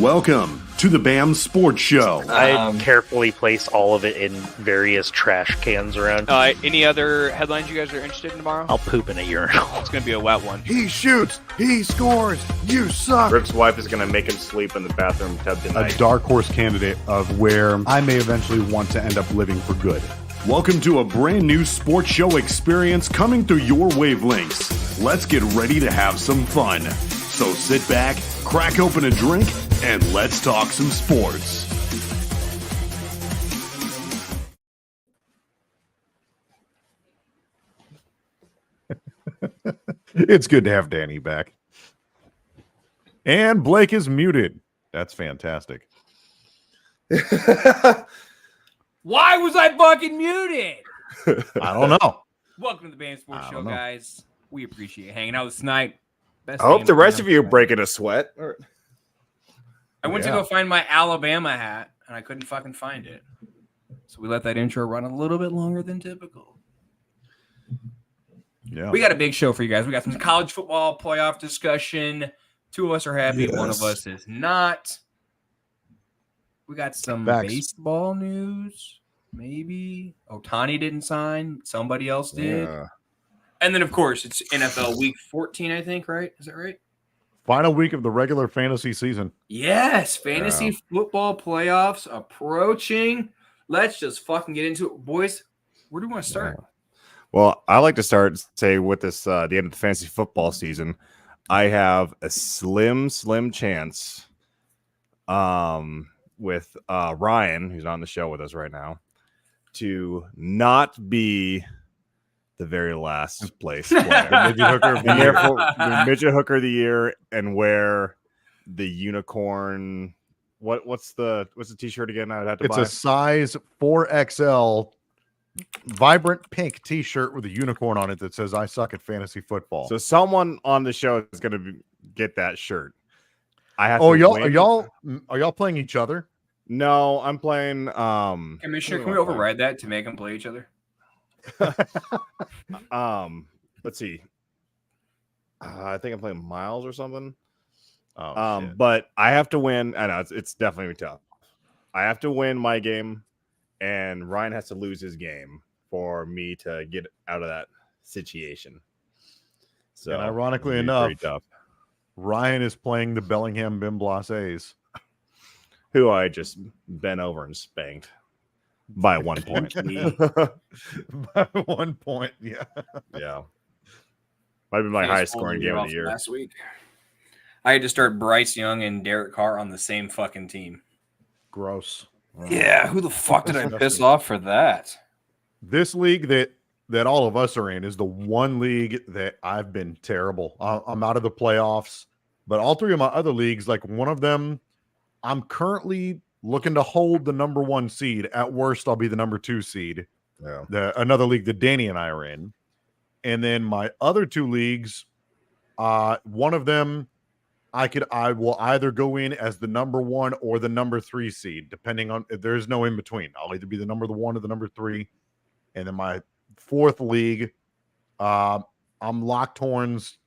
Welcome to the BAM Sports Show. I carefully place all of it in various trash cans around. Any other headlines you guys are interested in tomorrow? I'll poop in a urinal. It's going to be a wet one. He shoots, he scores, you suck. Rick's wife is going to make him sleep in the bathroom tub tonight. A dark horse candidate of where I may eventually want to end up living for good. Welcome to a brand new sports show experience coming through your wavelengths. Let's get ready to have some fun. So sit back, crack open a drink, and let's talk some sports. It's good to have Danny back. And Blake is muted. That's fantastic. Why was I fucking muted? I don't know. Welcome to the BAM Sports Show, guys. We appreciate hanging out this night. Best I hope game the rest BAM of you are tonight. breaking a sweat. I went to go find my Alabama hat, and I couldn't fucking find it. So we let that intro run a little bit longer than typical. Yeah. We got a big show for you guys. We got some college football playoff discussion. Two of us are happy. One of us is not. We got some baseball news. Maybe. Ohtani didn't sign. Somebody else did. Yeah. And then, of course, it's NFL Week 14, I think, right? Is that right? Final week of the regular fantasy season. Yes. Fantasy football playoffs approaching. Let's just fucking get into it. Boys, where do we want to start? Well, I like to start, say, with this the end of the fantasy football season. I have a slim chance with Ryan, who's on the show with us right now, to not be the very last place player. The midget hooker of the And year. therefore, the midget hooker of the year, and wear the unicorn. What's the t-shirt again? I'd have to It's buy a size 4XL vibrant pink t-shirt with a unicorn on it that says I suck at fantasy football. So someone on the show is going to get that shirt. I have. Oh, to y'all win. are y'all playing each other? No, I'm playing. Commissioner, can we override that to make them play each other? Let's see. I think I'm playing Miles or something. Shit. But I have to win. I know it's definitely tough. I have to win my game, and Ryan has to lose his game for me to get out of that situation. So, And ironically it'll be enough, pretty tough. Ryan is playing the Bellingham Bim Blasies. Who I just bent over and spanked by 1 point. By 1 point, yeah. Yeah. Might be my highest scoring game of the year. Last week, I had to start Bryce Young and Derek Carr on the same fucking team. Gross. Yeah, who the fuck did I piss off for that? This league that all of us are in is the one league that I've been terrible. I'm out of the playoffs, but all three of my other leagues, like one of them, I'm currently looking to hold the number 1 seed. At worst, I'll be the number 2 seed. Yeah. Another league that Danny and I are in. And then my other 2 leagues, one of them, I will either go in as the number 1 or the number 3 seed, depending on if there's no in between. I'll either be the number 1 or the number 3. And then my 4th league, I'm locked horns,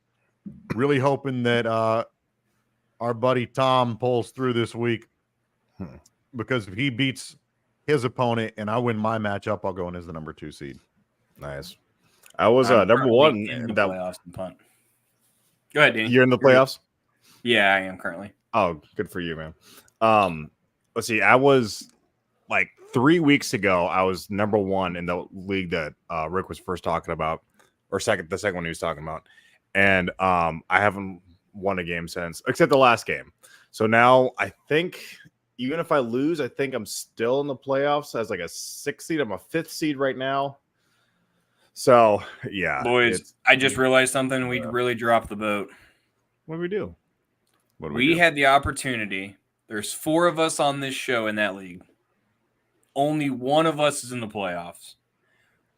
really hoping that our buddy Tom pulls through this week. Because if he beats his opponent and I win my matchup, I'll go in as the number 2 seed. Nice. I was number 1 in the that playoffs and punt. Go ahead, Danny. you're in the playoffs. Yeah, I am currently. Oh, good for you, man. Let's see. I was like 3 weeks ago. I was number 1 in the league that Rick was first talking about, or the second one he was talking about, and I haven't won a game since, except the last game. So now I think even if I lose, I think I'm still in the playoffs as like a 6th seed. I'm a 5th seed right now. So yeah, Boys, I just realized something. We really dropped the boat. What do we do? We had the opportunity. There's 4 of us on this show in that league. Only one of us is in the playoffs.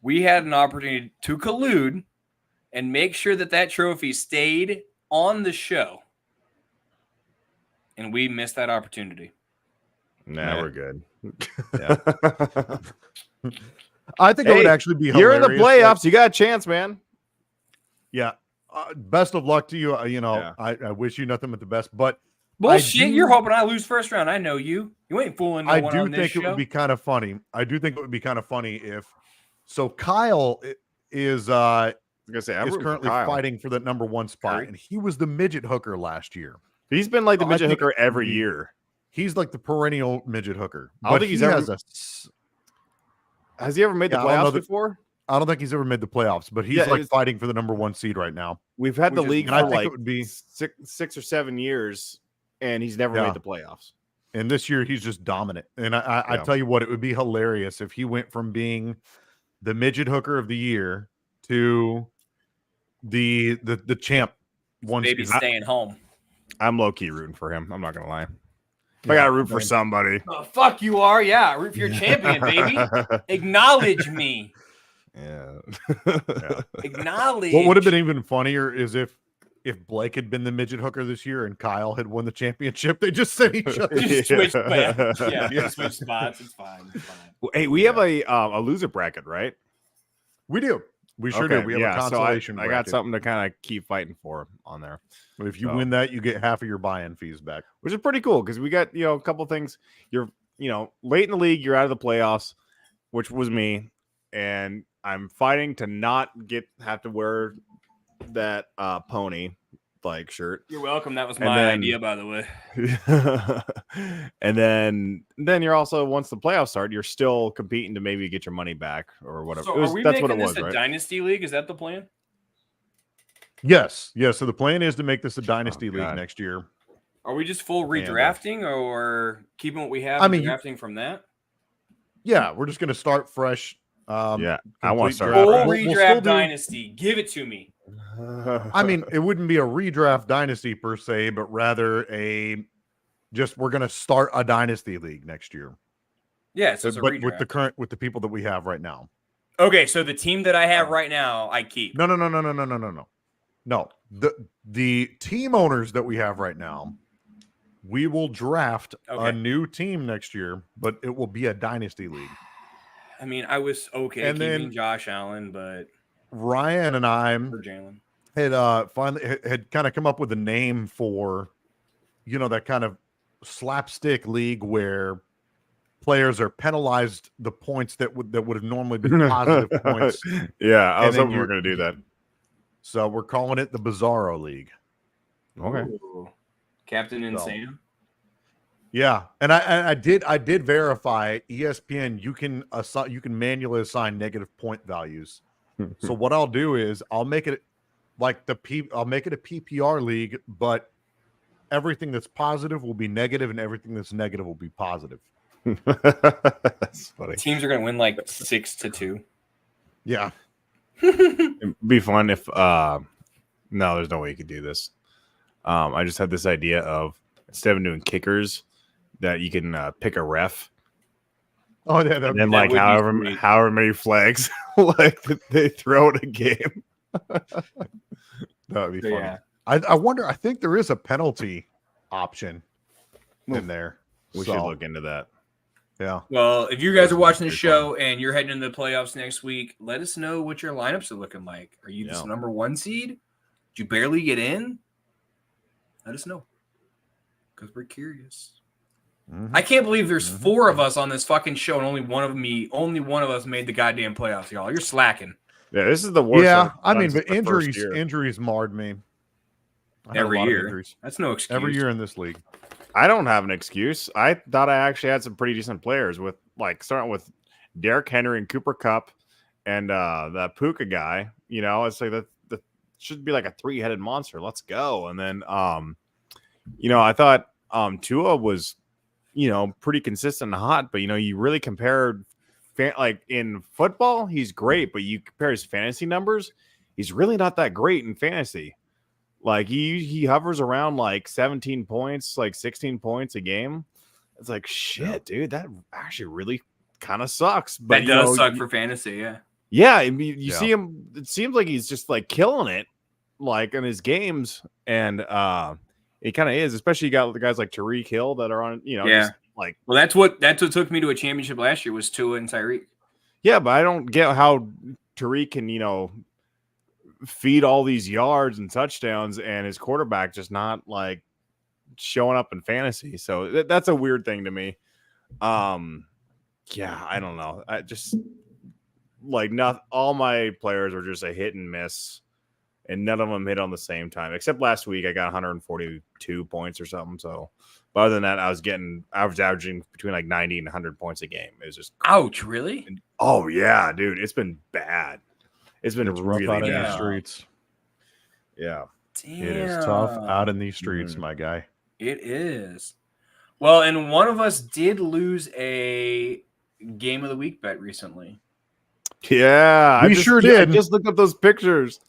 We had an opportunity to collude and make sure that trophy stayed on the show. And we missed that opportunity. Nah, we're good. I think it would actually be hilarious. You're in the playoffs. You got a chance, man. Yeah. Best of luck to you. I wish you nothing but the best. But Bullshit. You're hoping I lose first round. I know you. You ain't fooling no I one do on this think show. it would be kind of funny. I do think it would be kind of funny if so. Kyle is I was gonna say I'm is rooting for currently Kyle. fighting for the number 1 spot, Curry. and he was the midget hooker last year. He's been like the I midget think hooker it would every be- year. He's like the perennial midget hooker. I don't But think he's he ever- has a. Has he ever made the Yeah, I don't know playoffs that- before? I don't think he's ever made the playoffs, but he's Yeah, like it's- fighting for the number 1 seed right now. We've had the Which is- league And I for think like it would be, six or 7 years, and he's never Yeah. made the playoffs. and this year he's just dominant. And I Yeah. tell you what, it would be hilarious if he went from being the midget hooker of the year to the champ one Baby season. staying home. I'm low key rooting for him. I'm not gonna lie. If I Yeah, gotta root for same. somebody. Oh, fuck you are. Yeah. Root for your champion, baby. Acknowledge me. Yeah. Acknowledge. What would have been even funnier is if Blake had been the midget hooker this year and Kyle had won the championship. They just sent each other. Just switch, yeah, Yeah. just switch spots. It's fine. It's fine. Well, hey, we have a loser bracket, right? We do. We sure do. We have a consolation. So I got bracket. something to kind of keep fighting for on there, If you So- win that, you get half of your buy-in fees back. which is pretty cool because we got a couple things. You're late in the league, you're out of the playoffs, which was me, and I'm fighting to not have to wear that pony like shirt. You're welcome. That was And my then- idea, by the way. And then you're also, once the playoffs start, you're still competing to maybe get your money back or whatever. So are we That's making what it was, this a right? dynasty league? Is that the plan? Yes. So the plan is to make this a dynasty league God. next year. Are we just full And, redrafting or keeping what we have I and mean, drafting from that? Yeah, we're just going to start fresh. Yeah, I want to complete start draft. Full fresh. We'll redraft still do- dynasty. Give it to me. I mean, it wouldn't be a redraft dynasty per se, but rather we're going to start a dynasty league next year. Yeah, so it's a But redraft. with the people that we have right now. Okay, so the team that I have right now, I keep. No. No. The team owners that we have right now, we will draft Okay. a new team next year, but it will be a dynasty league. I mean, I was okay And keeping then- Josh Allen, but Ryan and I for Jalen. had finally had kind of come up with a name for, that kind of slapstick league where players are penalized the points that would have normally been positive points. Yeah, I And was then hoping we were going to do that. So we're calling it the Bizarro League. Okay. Ooh. Captain and So. Sam. Yeah, and I did verify ESPN. You can manually assign negative point values. So what I'll do is I'll make it like I'll make it a PPR league, but everything that's positive will be negative, and everything that's negative will be positive. That's funny. Teams are going to win like 6-2. Yeah, It'd be fun if no, there's no way you could do this. I just had this idea of, instead of doing kickers, that you can pick a ref, oh yeah, and then that like would be sweet. however many flags like they throw in a game. that would be So, funny. yeah. I wonder. I think there is a penalty option in there. We So, should look into that. Yeah. Well, if you guys are watching the Pretty show and you're heading into the playoffs next week, let us know what your lineups are looking like. Are you this Yeah. number 1 seed? Did you barely get in? Let us know, because we're curious. Mhm. I can't believe there's Mhm. 4 of us on this fucking show, and only one of us made the goddamn playoffs, y'all. You're slacking. Yeah, this is the worst. Yeah, I've I done mean, since but the first year. injuries marred me. I had a Every lot of year. injuries. That's no excuse. Every year in this league. I don't have an excuse. I thought I actually had some pretty decent players, with starting with Derrick Henry and Cooper Kupp and that Puka guy. It's like that should be like a 3-headed monster. Let's go. And then I thought Tua was pretty consistent and hot, but you really compared in football, he's great, but you compare his fantasy numbers, he's really not that great in fantasy. Like he hovers around like 17 points, like 16 points a game. It's like, shit, dude, that actually really kind of sucks. But That does suck for fantasy, yeah. yeah, I mean, you Yeah. see him. It seems like he's just like killing it, like in his games, and it kind of is. Especially you got the guys like Tyreek Hill that are on, Yeah. just like Well, that's what took me to a championship last year was Tua and Tyreek. yeah. But I don't get how Tyreek can feed all these yards and touchdowns, and his quarterback just not like showing up in fantasy. So that's a weird thing to me. Yeah, I don't know. I just like not all my players are just a hit and miss, and none of them hit on the same time. Except last week, I got 142 points or something. So, but other than that, I was averaging between like 90 and 100 points a game. It was just ouch, really? Oh yeah, dude, it's been bad. It's been really rough out in bad. these streets. Yeah, Damn. It is tough out in these streets, my guy. It is. Well, and one of us did lose a game of the week bet recently. yeah, We sure did. I just looked up those pictures.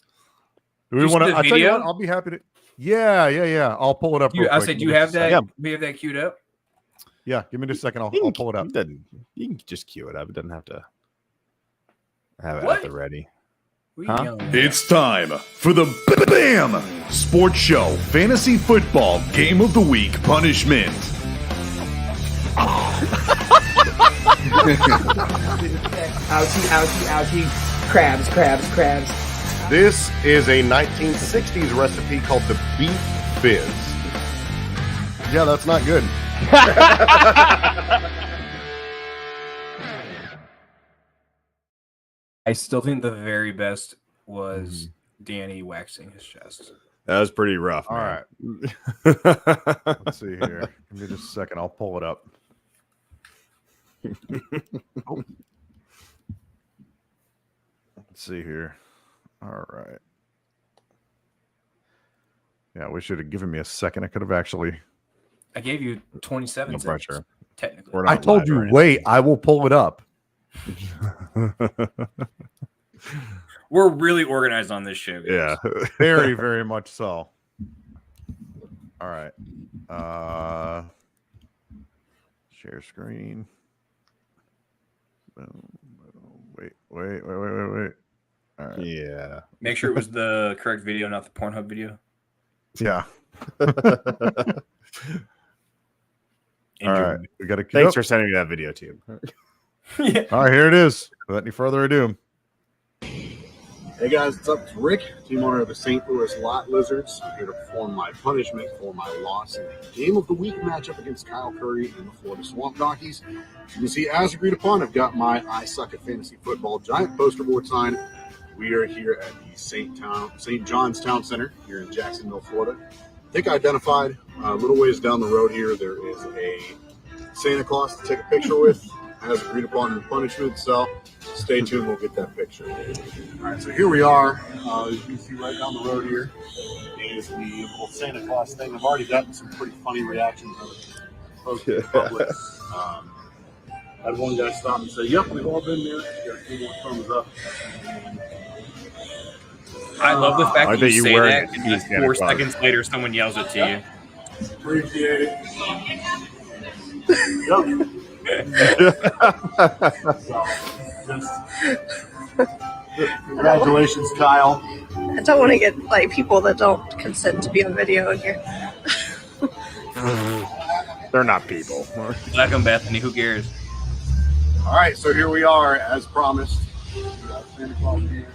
Do we want to? I tell you what, I'll be happy to. Yeah. I'll pull it up. I said, do you have that? Yeah. We have that queued up. Yeah, give me just a second. I'll pull it up. You can just queue it up. It doesn't have to have it at the ready. Huh? It's time for the BAM Sports Show Fantasy Football Game of the Week Punishment. Ouchie. Crabs. This is a 1960s recipe called the Beef Fizz. Yeah, that's not good. I still think the very best was Danny waxing his chest. That was pretty rough. All man. right. Let's see here. Give me just a second. I'll pull it up. Oh. Let's see here. All right. Yeah, we should have given me a second. I could have actually. I gave you 27 No seconds. pressure. Technically. I told you, wait, I will pull it up. We're really organized on this show, guys. Yeah. Very, very much so. All right. Share screen. Wait. All right. Yeah. Make sure it was the correct video, not the Pornhub video. Yeah. All right. We got to. Thanks for sending me that video too. Yeah. All right, here it is. Without any further ado. Hey guys, what's up? It's Rick, team owner of the St. Louis Lot Lizards. I'm here to perform my punishment for my loss in the Game of the Week matchup against Kyle Curry and the Florida Swamp Donkeys. You can see, as agreed upon, I've got my I Suck at Fantasy Football giant poster board sign. We are here at the St. John's Town Center here in Jacksonville, Florida. I think I identified a little ways down the road here, there is a Santa Claus to take a picture with, as agreed upon in the punishment, so stay tuned, we'll get that picture. All right, so here we are. As you can see right down the road here is the little Santa Claus thing. I've already gotten some pretty funny reactions from folks in the public. I had one guy stop and say, yep, we've all been there. Got a few more thumbs up. I love the fact that you say wear that, and just 4 seconds later, someone yells it to you. Appreciate it. Congratulations, Kyle. I don't want to get like people that don't consent to be on video in here. They're not people. Black and Bethany, who cares? All right, so here we are, as promised. We got Santa Claus here.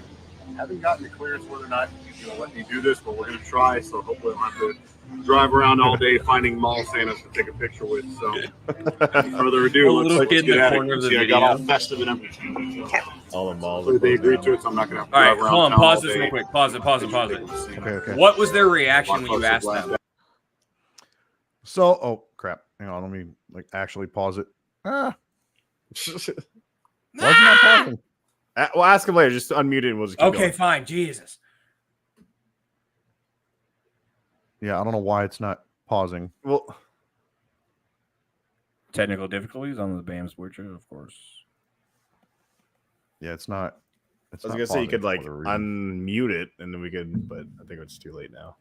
Haven't gotten the clearance whether or not he's going to let me do this, but we're going to try. So hopefully, I don't have to drive around all day finding mall Santas to take a picture with. So, without further ado, let's get at it. See, I got all festive and everything. So. Okay. All the malls. Hopefully they agreed to it, so I'm not going to have to All drive right, around. hold on. town Pause all this day. real quick. Pause it. Okay. What was their reaction when you asked them? So, oh crap! Hang on, let me actually pause it. Why is it not pausing? Well, ask him later. Just unmute it and we'll just keep Okay, going. fine. Jesus. Yeah, I don't know why it's not pausing. Well, Technical difficulties on the BAM Sports Show, of course. Yeah, it's not. I was gonna say you could like unmute it and then we could, but I think it's too late now.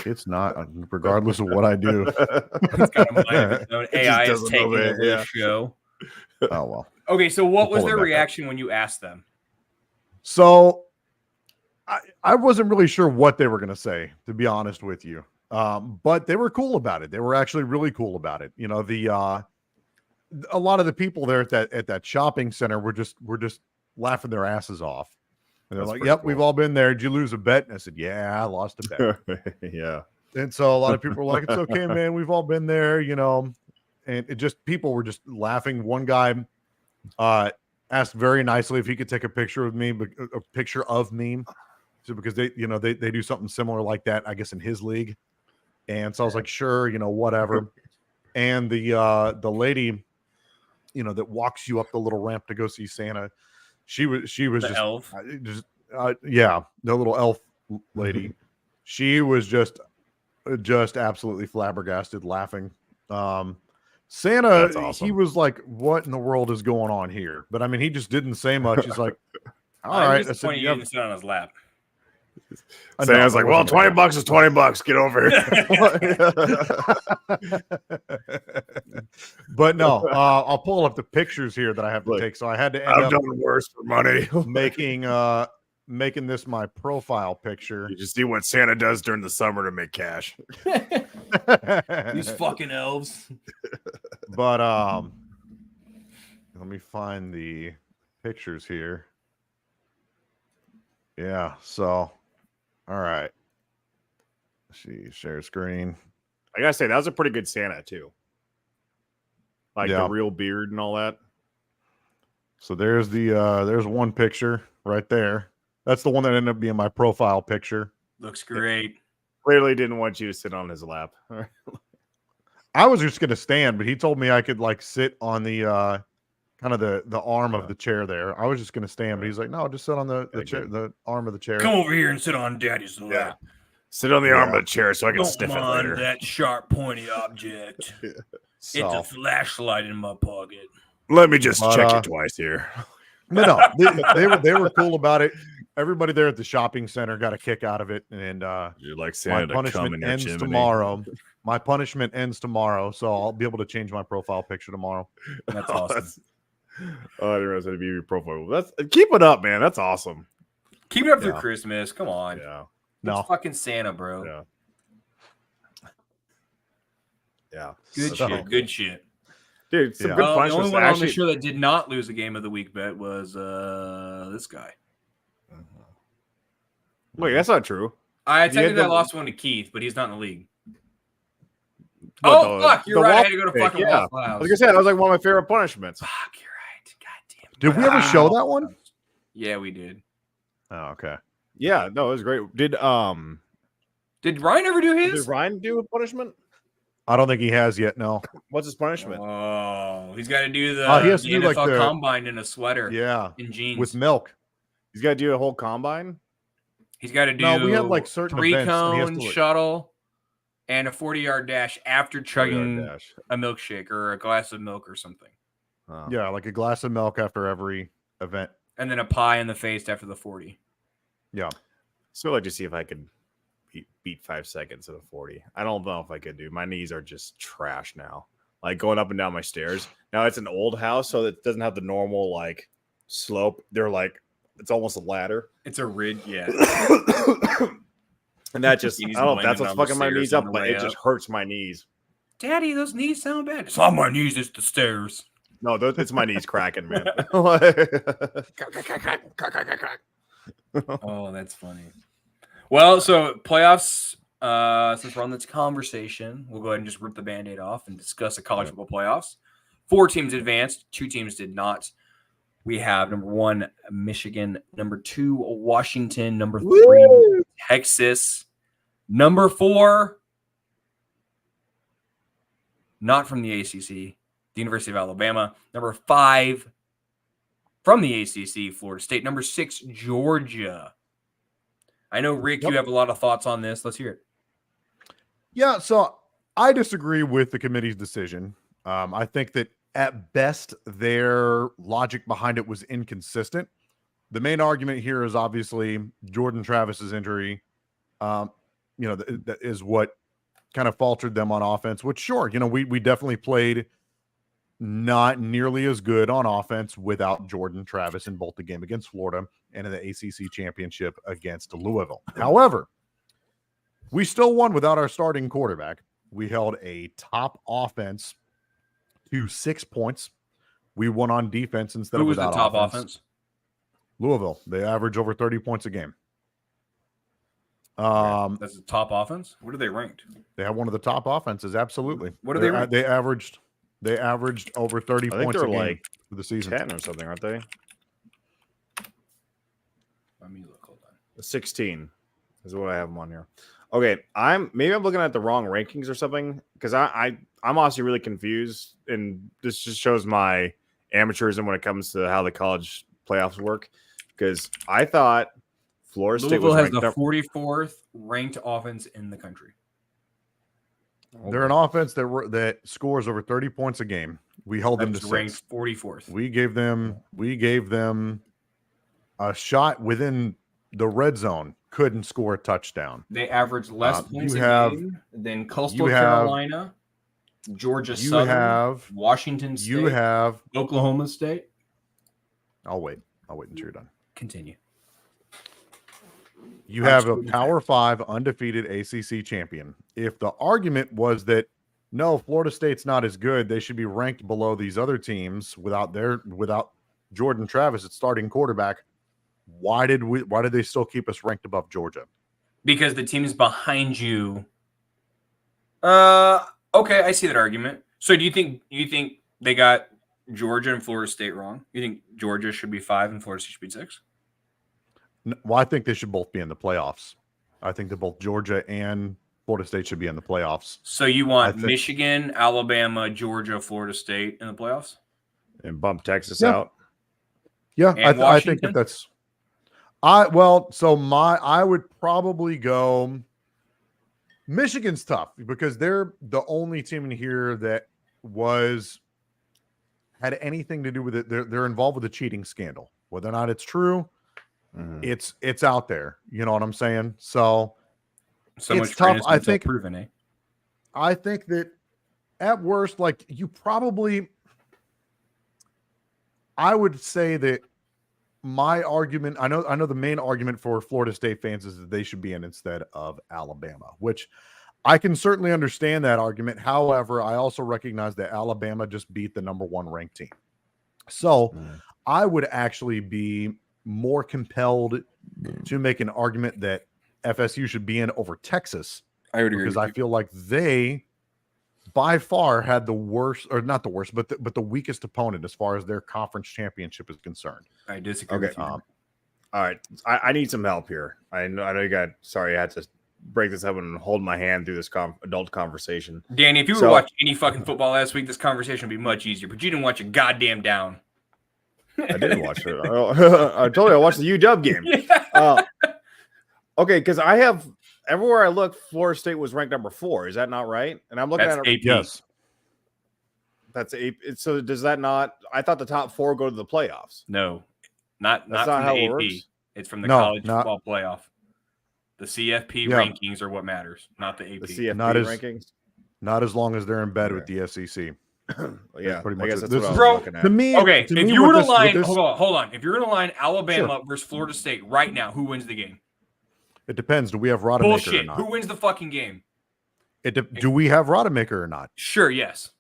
It's not, regardless of what I do. It's kind of like AI is doesn't taking obey it, over the show. Oh well. Okay, so what was pull it their back up. reaction when you asked them? So, I wasn't really sure what they were going to say, to be honest with you. But they were cool about it. They were actually really cool about it. You know, a lot of the people there at that shopping center were just laughing their asses off. And they're That's like, pretty "Yep, cool. we've all been there. Did you lose a bet?" And I said, "Yeah, I lost a bet." Yeah. And so a lot of people were like, it's okay, man. We've all been there, you know. And it just, people were just laughing. One guy asked very nicely if he could take a picture of me, a picture of me. So because they, you know, they do something similar like that, I guess, in his league. And so I was like, sure, you know, whatever. And the lady, you know, that walks you up the little ramp to go see Santa, she was The elf. Yeah, the little elf lady. She was just absolutely flabbergasted, laughing. Santa, That's awesome. he was like, "What in the world is going on here?" But I mean, he just didn't say much. He's like, "All right." I said, you didn't sit on his lap. Santa's like, well, $20 is $20. Get over here. But no, I'll pull up the pictures here that I have to take. So I had to end I've done worse for money. making this my profile picture. You just see what Santa does during the summer to make cash. These fucking elves. But let me find the pictures here. Yeah, so all right. Let's see, share screen. I gotta say, that was a pretty good Santa too. Like the real beard and all that. So there's there's one picture right there. That's the one that ended up being my profile picture. Looks great. Clearly didn't want you to sit on his lap. I was just gonna stand, but he told me I could like sit on the kind of the arm of the chair there. I was just gonna stand, but he's like, no, just sit on the chair, the arm of the chair. Come over here and sit on Daddy's lap. Sit on the arm of the chair so I can Don't sniff it mind later. that sharp, pointy object. It's a flashlight in my pocket. Let me just check it twice here. No, they were cool about it. Everybody there at the shopping center got a kick out of it, and you're like Santa my punishment ends tomorrow. My punishment ends tomorrow, so I'll be able to change my profile picture tomorrow. That's awesome. I didn't realize that'd be your profile. Keep it up, man. That's awesome. Keep it up through Christmas. Come on. Yeah. No. It's fucking Santa, bro. Yeah. Good shit. Good shit. Dude, some good the only one on the show that did not lose a game of the week bet was this guy. Wait, that's not true. I technically lost one to Keith, but he's not in the league. Fuck! You're right. I had to go to fucking Waffle House. Like I said, that was like one of my favorite punishments. Fuck, you're right. God damn. Did we ever show that one? Yeah, we did. Oh, okay. Yeah, no, it was great. Did Ryan ever do his? Did Ryan do a punishment? I don't think he has yet. No. What's his punishment? Oh, he's got to do the he has to do NFL like the combine in a sweater. Yeah, in jeans with milk. He's got to do a whole combine. He's got to do. No, we had like certain 3-cone shuttle and a 40-yard dash after chugging a milkshake or a glass of milk or something. Oh. Yeah, like a glass of milk after every event, and then a pie in the face after the 40. Yeah. So I'd like to see if I could beat 5 seconds at a 40. I don't know if I could do. My knees are just trash now. Like going up and down my stairs. Now it's an old house, so it doesn't have the normal like slope. They're like it's almost a ladder. It's a ridge, yeah. And that just I don't know if that's what's fucking my knees up, but it just hurts my knees. Daddy, those knees sound bad. It's not my knees, it's the stairs. No, it's my knees cracking, man. Oh, that's funny. Well, so playoffs, since we're on this conversation, we'll go ahead and just rip the Band-Aid off and discuss the college football playoffs. 4 teams advanced, 2 teams did not. We have number 1, Michigan, number 2, Washington, number 3, Texas, number 4, not from the ACC, the University of Alabama, number 5, from the ACC, Florida State, number 6, Georgia. I know, Rick, you have a lot of thoughts on this. Let's hear it. Yeah, so I disagree with the committee's decision. I think that at best, their logic behind it was inconsistent. The main argument here is obviously Jordan Travis's injury. That is what kind of faltered them on offense, which sure, we definitely played not nearly as good on offense without Jordan Travis in both the game against Florida and in the ACC championship against Louisville. However, we still won without our starting quarterback. We held a top offense to 6 points. We won on defense instead of without offense. Who was the top offense? Louisville. They average over 30 points a game. That's the top offense. What are they ranked? They have one of the top offenses. Absolutely. What are they ranked? They averaged over 30 I think points a they're game like for the season. 10 or something, aren't they? Let me look. Hold on. 16 is what I have them on here. Okay, I'm looking at the wrong rankings or something because I'm honestly really confused, and this just shows my amateurism when it comes to how the college playoffs work. Because I thought Florida State Louisville was has ranked the 44th ranked offense in the country. They're an offense that scores over 30 points a game. We held them to ranked 6. 44th. We gave them a shot within the red zone. Couldn't score a touchdown. They average less points a game than Coastal you have- Carolina, Georgia Southern, Washington State, You have Oklahoma State. I'll wait until you're done. Continue. You have a Power 5 undefeated ACC champion. If the argument was that no, Florida State's not as good, they should be ranked below these other teams without Jordan Travis at starting quarterback, why did they still keep us ranked above Georgia? Because the teams behind you. Okay, I see that argument. So do you think they got Georgia and Florida State wrong? You think Georgia should be 5 and Florida State should be 6? Well, I think they should both be in the playoffs. I think that both Georgia and Florida State should be in the playoffs. So you want Michigan, Alabama, Georgia, Florida State in the playoffs? And bump Texas out? Yeah, I think that's I would probably go Michigan's tough because they're the only team in here that had anything to do with it. They're involved with a cheating scandal. Whether or not it's true, it's out there. You know what I'm saying? So it's tough. I think proven, eh? I think that at worst, like I would say that my argument, I know the main argument for Florida State fans is that they should be in instead of Alabama, which I can certainly understand that argument. However, I also recognize that Alabama just beat the number 1 ranked team. So I would actually be more compelled to make an argument that FSU should be in over Texas. I would agree because I feel like they by far had the worst, or not the worst, but the weakest opponent as far as their conference championship is concerned. I disagree with you. All right. I need some help here. I know you got, sorry, I had to break this up and hold my hand through this adult conversation. Danny, if you were to watch any fucking football last week, this conversation would be much easier, but you didn't watch a goddamn down. I didn't watch it. I told you I watched the UW game. Yeah. Okay, because I have everywhere I look, Florida State was ranked number 4. Is that not right? And I'm looking at it. Yes. That's AP. So does that not? I thought the top 4 go to the playoffs. No, not from how the it AP. works. It's from the college football playoff. The CFP rankings are what matters, not the AP. The CFP rankings. Not as long as they're in bed with the SEC. Yeah, pretty much. I guess that's what I was looking at. To me, okay, to if me you were to this, line, hold on. If you're going to line Alabama Sure. versus Florida State right now, who wins the game? It depends. Do we have Rodemaker or Bullshit. not? Who wins the fucking game? Do we have Rodemaker or not? Sure, yes.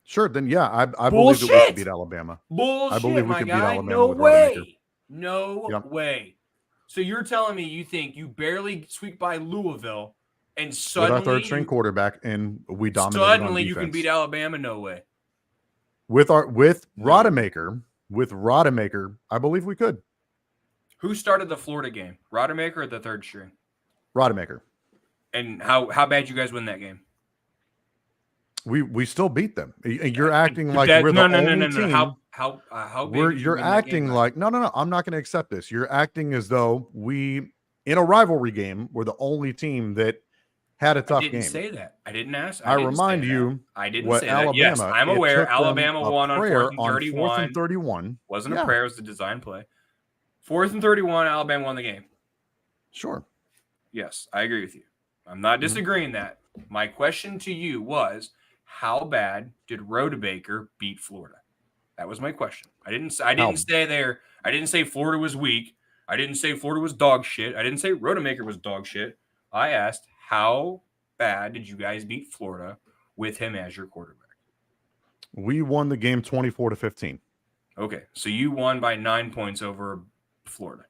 Sure, then yeah, I believe that we could beat Alabama. Bullshit, I believe we my could beat guy. Alabama No with way. Rodemaker. No way. So you're telling me you think you barely squeaked by Louisville and suddenly with our 3rd string quarterback and we dominated suddenly on you can beat Alabama? No way. With Rodemaker, I believe we could. Who started the Florida game? Rodemaker or the 3rd string? Rodemaker. And how bad you guys win that game? We still beat them. You're acting like we're the only team. How big You're acting like no. I'm not going to accept this. You're acting as though we, in a rivalry game, were the only team that had a tough game. I didn't say that. I didn't ask. I remind you, I didn't what say that. Yes, Alabama. I'm aware. Alabama won on 4th and 31. 4th and 31. Wasn't a prayer. It was a design play. 4th and 31. Alabama won the game. Sure. Yes, I agree with you. I'm not disagreeing that. My question to you was, how bad did Rodebaker beat Florida? That was my question. I didn't say there. I didn't say Florida was weak. I didn't say Florida was dog shit. I didn't say Rodemaker was dog shit. I asked, how bad did you guys beat Florida with him as your quarterback? We won the game 24-15. Okay, so you won by 9 points over Florida.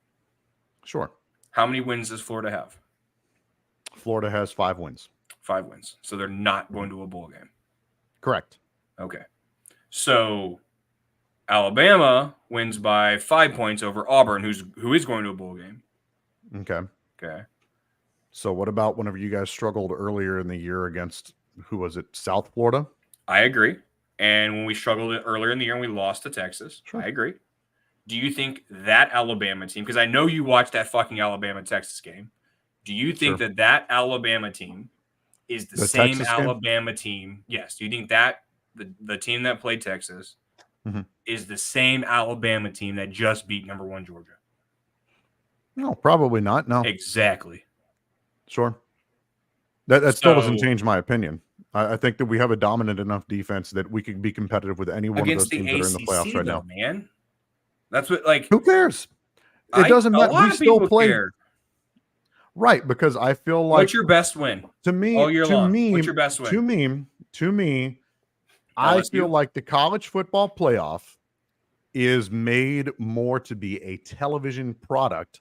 Sure. How many wins does Florida have? Florida has 5 wins. 5 wins. So they're not going to a bowl game. Correct. Okay. So Alabama wins by 5 points over Auburn, who is going to a bowl game. Okay. Okay. So what about whenever you guys struggled earlier in the year against, who was it, South Florida? I agree. And when we struggled earlier in the year and we lost to Texas, Sure. I agree. Do you think that Alabama team, because I know you watched that fucking Alabama-Texas game, do you think Sure. that Alabama team is the same Texas game? Alabama team? Yes. Do you think that the team that played Texas is the same Alabama team that just beat number 1 Georgia? No, probably not. No. Exactly. Sure. That still doesn't So- change my opinion. I think that we have a dominant enough defense that we could be competitive with any one of those Against the teams that are in the playoffs ACC, right though, now. man. That's what, like, Who cares? It doesn't a matter. lot We of still people play. care. Right, because I feel like What's your best win? to me, all year to long? me, What's your best win? to me, I LSU? feel like the college football playoff is made more to be a television product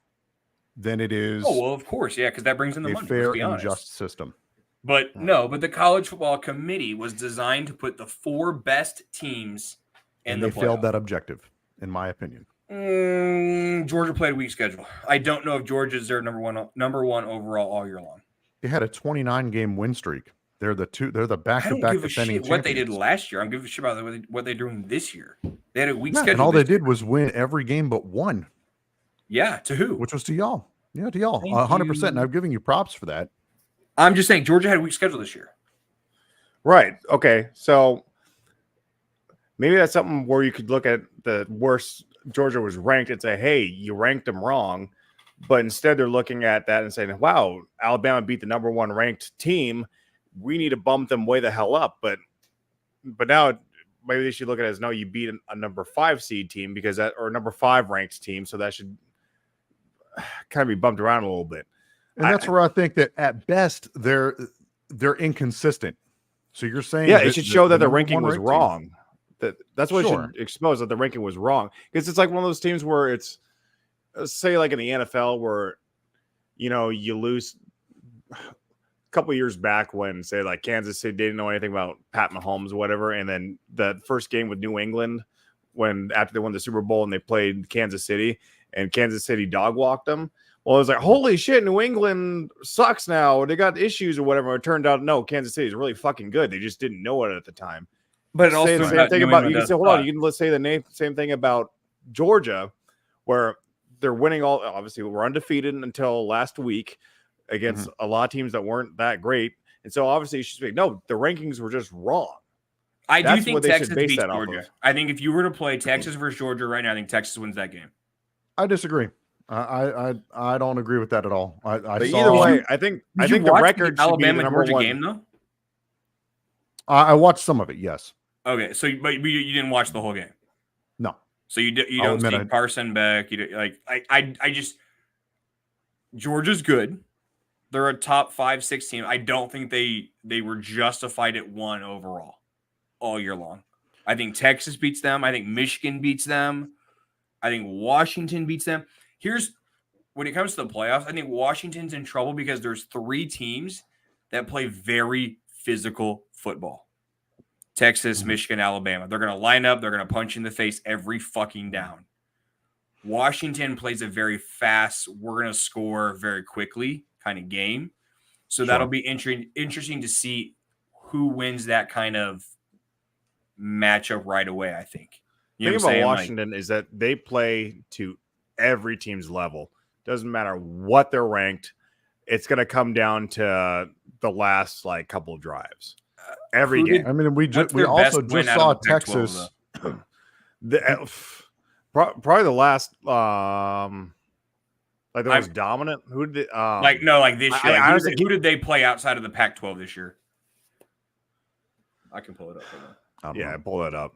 than it is Oh, well, of course, yeah, because that brings in the a money. fair Let's be and honest. just system. But no, but the college football committee was designed to put the 4 best teams in And the they failed playoff. that objective, in my opinion. Georgia played a weak schedule. I don't know if Georgia's their number one overall all year long. They had a 29-game win streak. They're the I back-to-back don't give a defending shit what they did champions. last year. I'm giving a shit about what they're doing this year. They had a weak Yeah, schedule. and all they this year. did was win every game but one, Yeah, to who? which was to y'all. Yeah, to y'all. Thank 100%. And you. I'm giving you props for that. I'm just saying Georgia had a weak schedule this year. Right. Okay. So maybe that's something where you could look at the worst Georgia was ranked and say, hey, you ranked them wrong. But instead, they're looking at that and saying, wow, Alabama beat the number 1 ranked team. We need to bump them way the hell up. But now maybe they should look at it as, no, you beat a number 5 seed team because that, or a number 5 ranked team. So that should kind of be bumped around a little bit. And that's where I think that at best they're inconsistent. So you're saying, yeah, it should show that the number ranking 1 was ranked team- wrong. That's what Sure. it should expose, that the ranking was wrong. Because it's like one of those teams where it's, say, like in the NFL, where you lose a couple years back when, say, like Kansas City didn't know anything about Pat Mahomes or whatever, and then the first game with New England, when after they won the Super Bowl and they played Kansas City, and Kansas City dog walked them. Well, it was like, holy shit, New England sucks now. They got issues or whatever. It turned out, no, Kansas City is really fucking good. They just didn't know it at the time. But it Say also the same thing about, you can say, hold on, you can let's say the same thing about Georgia, where they're winning all. Obviously, we're undefeated until last week against a lot of teams that weren't that great, and so obviously you should say, no, the rankings were just wrong. I do That's think what they should Texas base beats that off Georgia. of. I think if you were to play Texas versus Georgia right now, I think Texas wins that game. I disagree. I don't agree with that at all. I But saw, either way, I think the watch record the should be the Alabama number Georgia 1 game though. I watched some of it. Yes. Okay, so but you didn't watch the whole game. No. So you I'll don't admit see Carson Beck. You don't, like I just Georgia's good. They're a top 5-6 team. I don't think they were justified at 1 overall all year long. I think Texas beats them. I think Michigan beats them. I think Washington beats them. Here's when it comes to the playoffs, I think Washington's in trouble because there's 3 teams that play very physical football. Texas, Michigan, Alabama. They're going to line up. They're going to punch in the face every fucking down. Washington plays a very fast, we're going to score very quickly kind of game. So that'll be interesting to see who wins that kind of matchup right away, I think. The thing about Washington is that they play to every team's level. Doesn't matter what they're ranked. It's going to come down to the last couple of drives. Every game. I mean, we also just saw Texas. Probably the last, the most dominant. Who did this year? Who did they play outside of the Pac-12 this year? I can pull it up. Pull that up.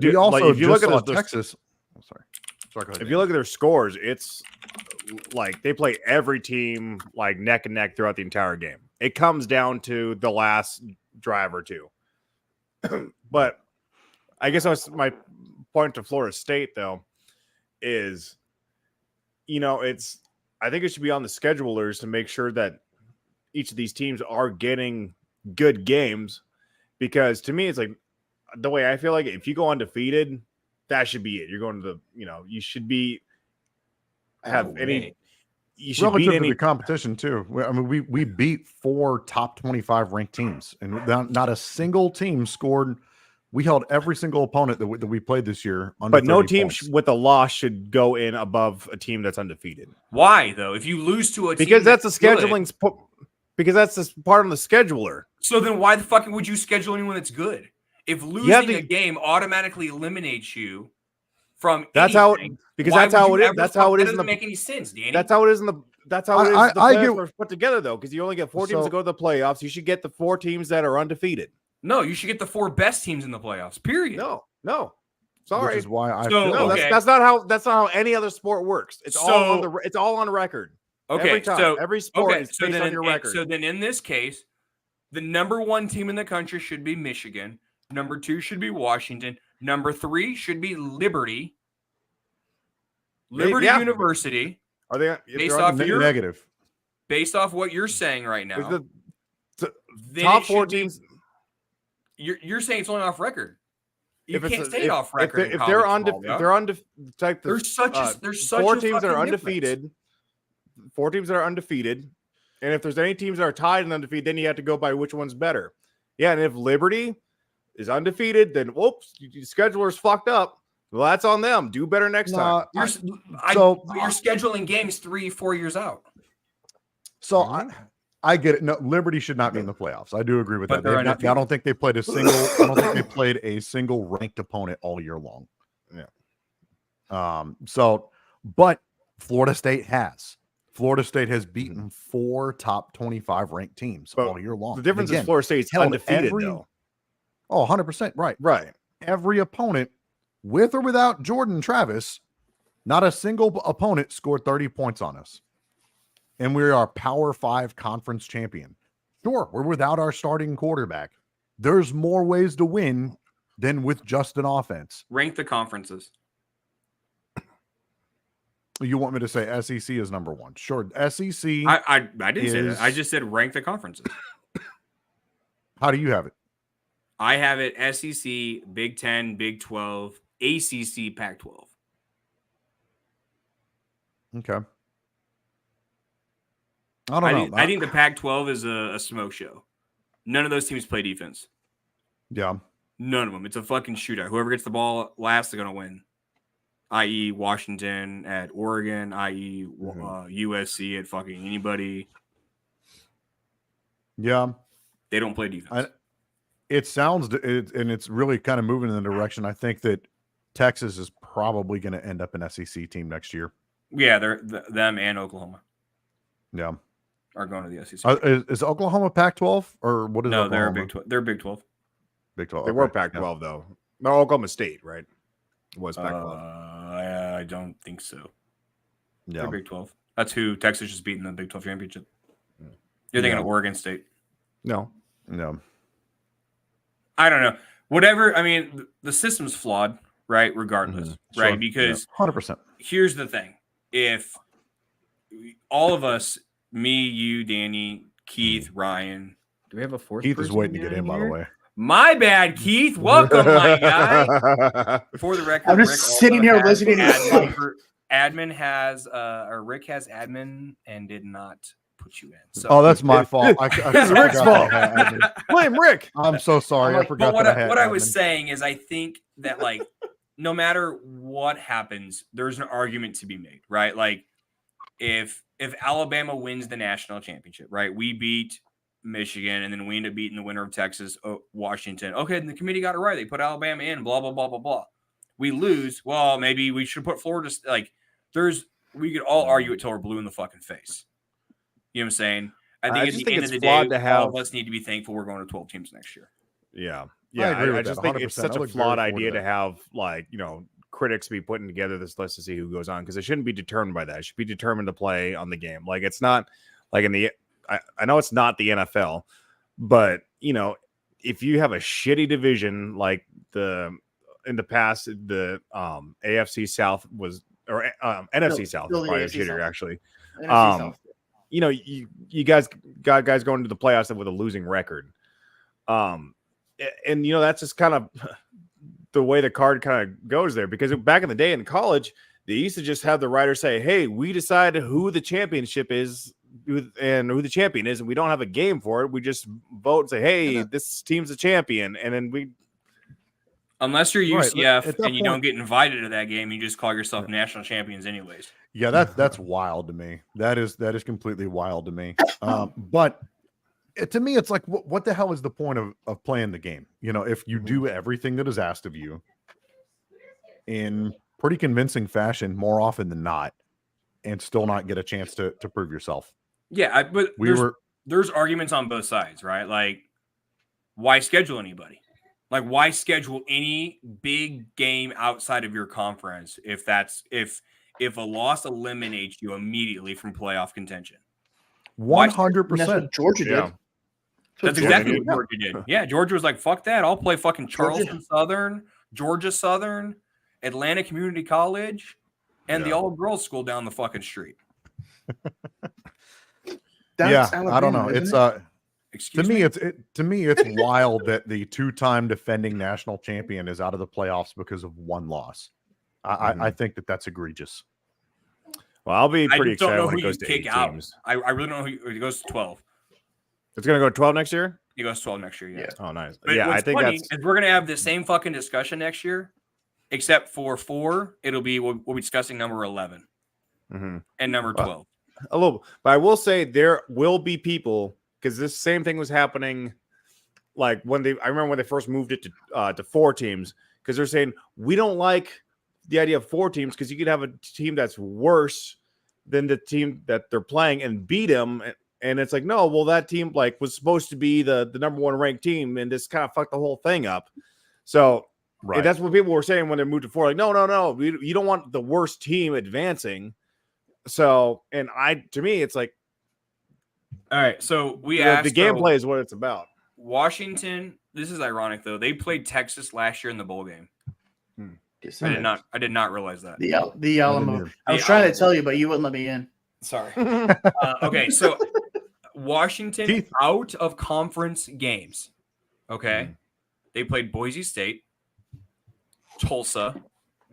We also if you look at Texas. If you look at their scores, it's like they play every team neck and neck throughout the entire game. It comes down to the last drive or two. But I guess my point to Florida State, though, is, I think it should be on the schedulers to make sure that each of these teams are getting good games, because to me, it's like the way I feel like if you go undefeated, that should be it. You're going to you should be you should Relative beat any to the competition too. I mean, we beat 4 top 25 ranked teams, and not a single team scored. We held every single opponent that we played this year under. But no 30 team points. with a loss should go in above a team that's undefeated. Why though? If you lose to a team Because that's the good, scheduling. Because that's the part on the scheduler. So then why the fuck would you schedule anyone that's good? If losing a game automatically eliminates you from that's anything, how because that's how it is. That's how it is. That doesn't make any sense, Danny. That's how it is in the. That's how it is. The I playoffs are put together though, because you only get 4 teams to go to the playoffs. You should get the 4 teams that are undefeated. No, you should get the 4 best teams in the playoffs. Period. No. Sorry. Which is why I that's not how any other sport works. It's all on record. Okay, every time. so every sport is based on your record. So then in this case, the number 1 team in the country should be Michigan. Number 2 should be Washington. Number 3 should be Liberty. University. Are they based off your negative? Based off what you're saying right now, top 4 teams. You're saying it's only off record. You can't stay if, off record. If they're undefeated, there's such 4 teams that are undefeated. 4 teams that are undefeated, and if there's any teams that are tied and undefeated, then you have to go by which one's better. Yeah, and if Liberty is undefeated, then whoops, your scheduler's fucked up. Well, that's on them. Do better next time. You're scheduling games 3-4 years out. So I get it. No, Liberty should not be in the playoffs. I do agree with that. I don't think they played a single. I don't think they played a single ranked opponent all year long. Yeah. But Florida State has. Florida State has beaten 4 top 25 ranked teams all year long. The difference is Florida State's undefeated, though. Oh, 100%. Right. Right. Every opponent, with or without Jordan Travis, not a single opponent scored 30 points on us. And we are Power 5 conference champion. Sure, we're without our starting quarterback. There's more ways to win than with just an offense. Rank the conferences. You want me to say SEC is number 1? Sure. SEC. I didn't say that. I just said rank the conferences. How do you have it? I have it SEC, Big 10, Big 12, ACC, Pac-12. Okay. I don't know. I think the Pac-12 is a smoke show. None of those teams play defense. Yeah. None of them. It's a fucking shootout. Whoever gets the ball last is going to win. I.e. Washington at Oregon, i.e. USC at fucking anybody. Yeah. They don't play defense. It sounds, and it's really kind of moving in the direction. I think that Texas is probably going to end up an SEC team next year. Yeah, they're them and Oklahoma. Yeah. Are going to the SEC. Is Oklahoma Pac-12 or what is no? Oklahoma? They're Big 12. They're Big 12. Big 12. They were Pac-12 though. No, Oklahoma State, right? Was Pac-12. I don't think so. Yeah. They're Big 12. That's who Texas just beat in the Big 12 championship. You're thinking of Oregon State. No. I don't know. Whatever. I mean, the system's flawed, right? Regardless, right? Sure. Because 100%. Here's the thing: if all of us, me, you, Danny, Keith, Ryan, do we have a 4th? Keith is waiting to get in, by the way. My bad, Keith. Welcome, my guy. For the record, I'm just sitting here listening to admin has, or Rick has admin and did not put you in. So. Oh, that's my fault. It's Rick's fault. Blame Rick. I'm so sorry. I forgot. But what I was saying is, I think that no matter what happens, there's an argument to be made, right? Like if Alabama wins the national championship, right? We beat Michigan, and then we end up beating the winner of Texas, Washington. Okay, then the committee got it right. They put Alabama in, blah, blah, blah, blah, blah. We lose. Well, maybe we should put Florida. We could all argue it till we're blue in the fucking face. You know what I'm saying? I think at the end of the day, all of us need to be thankful we're going to 12 teams next year. Yeah. I just think it's such a flawed idea to have, critics be putting together this list to see who goes on, because it shouldn't be determined by that. It should be determined to play on the game. Like, it's not like I know it's not the NFL, but if you have a shitty division like in the past, the AFC South was, or NFC South was probably shittier, actually. you guys got guys going to the playoffs with a losing record. And that's just kind of the way the card kind of goes there, because back in the day in college, they used to just have the writer say, hey, we decide who the championship is and who the champion is, and we don't have a game for it. We just vote and say, hey, this team's the champion. And then unless you're UCF and point, you don't get invited to that game, you just call yourself national champions anyways. Yeah, that's wild to me. That is completely wild to me. But to me, it's like, what the hell is the point of playing the game? If you do everything that is asked of you in pretty convincing fashion more often than not, and still not get a chance to prove yourself. Yeah, but there's arguments on both sides, right? Like, why schedule anybody? Like, why schedule any big game outside of your conference if a loss eliminates you immediately from playoff contention? 100%. That's what Georgia did. That's exactly what Georgia did. Yeah, Georgia was like, fuck that. I'll play fucking Charleston Southern, Georgia Southern, Atlanta Community College, and the all-girls school down the fucking street. I don't know. It's to me, it's wild that the two-time defending national champion is out of the playoffs because of one loss. I think that's egregious. Well, I'll be pretty excited when it goes to 8 teams. I really don't know who it goes to 12. It's going to go to 12 next year? It goes to 12 next year, yeah. Oh, nice. But I think funny is we're going to have the same fucking discussion next year, except for 4, we'll be discussing number 11 and number 12. A little, but I will say there will be people, because this same thing was happening like I remember when they first moved it to 4 teams, because they're saying we don't like the idea of 4 teams because you could have a team that's worse than the team that they're playing and beat them. And it's like, no, well, that team was supposed to be the number 1 ranked team, and this kind of fucked the whole thing up. So that's what people were saying when they moved to 4. Like, no, you don't want the worst team advancing. So, to me, it's like, all right. So the gameplay is what it's about. Washington. This is ironic though. They played Texas last year in the bowl game. I did not realize that. The Alamo. I was trying to tell you, but you wouldn't let me in. Sorry. Okay, so Washington out of conference games. Okay, they played Boise State, Tulsa.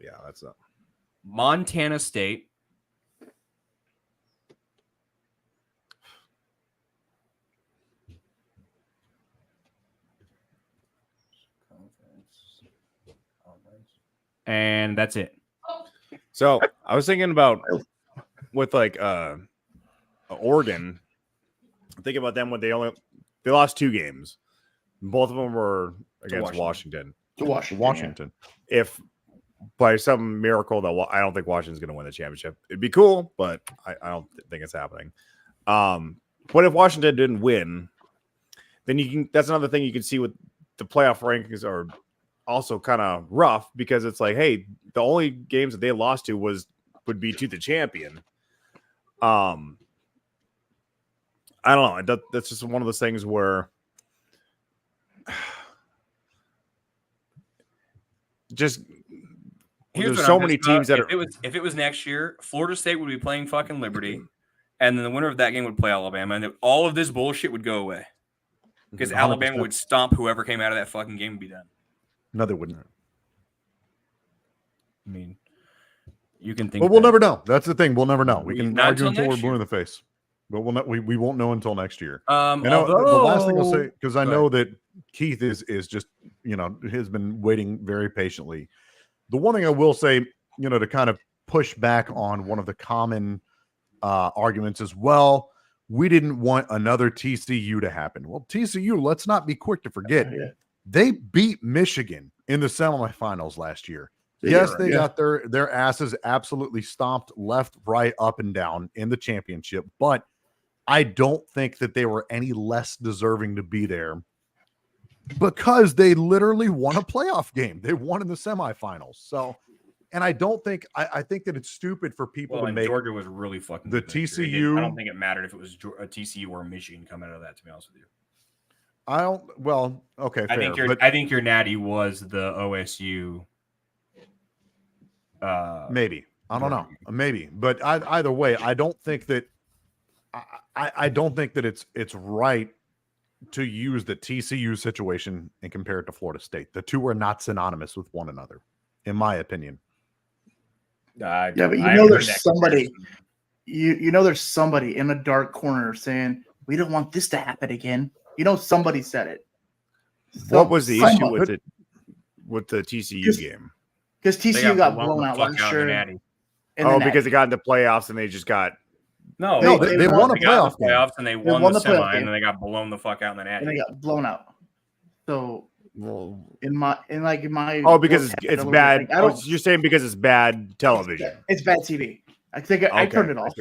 Yeah, that's up. Montana State. And that's it. So I was thinking about with Oregon. Think about them when they lost 2 games. Both of them were against Washington. Washington. If by some miracle that I don't think Washington's going to win the championship, it'd be cool, but I don't think it's happening. But if Washington didn't win, then that's another thing you can see with the playoff rankings are also kind of rough, because it's like, hey, the only games that they lost to would be to the champion. I don't know. That's just one of those things where just there's so many teams that if it was next year, Florida State would be playing fucking Liberty, and then the winner of that game would play Alabama, and all of this bullshit would go away because Alabama would stomp whoever came out of that fucking game and be done. No, they wouldn't. I mean, you can think. But we'll never know. That's the thing. We'll never know. We can argue until we're blue in the face, but we won't know until next year. The last thing I'll say, because I know that Keith is just has been waiting very patiently. The one thing I will say, to kind of push back on one of the common arguments as well, we didn't want another TCU to happen. Well, TCU, let's not be quick to forget. They beat Michigan in the semifinals last year. Yes, they got their asses absolutely stomped left, right, up, and down in the championship, but I don't think that they were any less deserving to be there because they literally won a playoff game. They won in the semifinals. So, and I don't think I think that it's stupid for people to make Georgia was really fucking the TCU. I don't think it mattered if it was a TCU or a Michigan coming out of that. To be honest with you. Okay. I think your natty was the OSU. Maybe. I don't know. Maybe. But either way, I don't think that I don't think that it's right to use the TCU situation and compare it to Florida State. The two are not synonymous with one another, in my opinion. Yeah, but you know there's somebody. You know there's somebody in a dark corner saying we don't want this to happen again. You know somebody said it. What was the issue with the TCU game? Because TCU got blown out last year. Because they got into playoffs and they just got they won a playoffs and they won the semi and then they got blown the fuck out in the natty. And they got blown out. So in my because it's bad. You're saying because it's bad television. It's bad TV. I think I turned it off.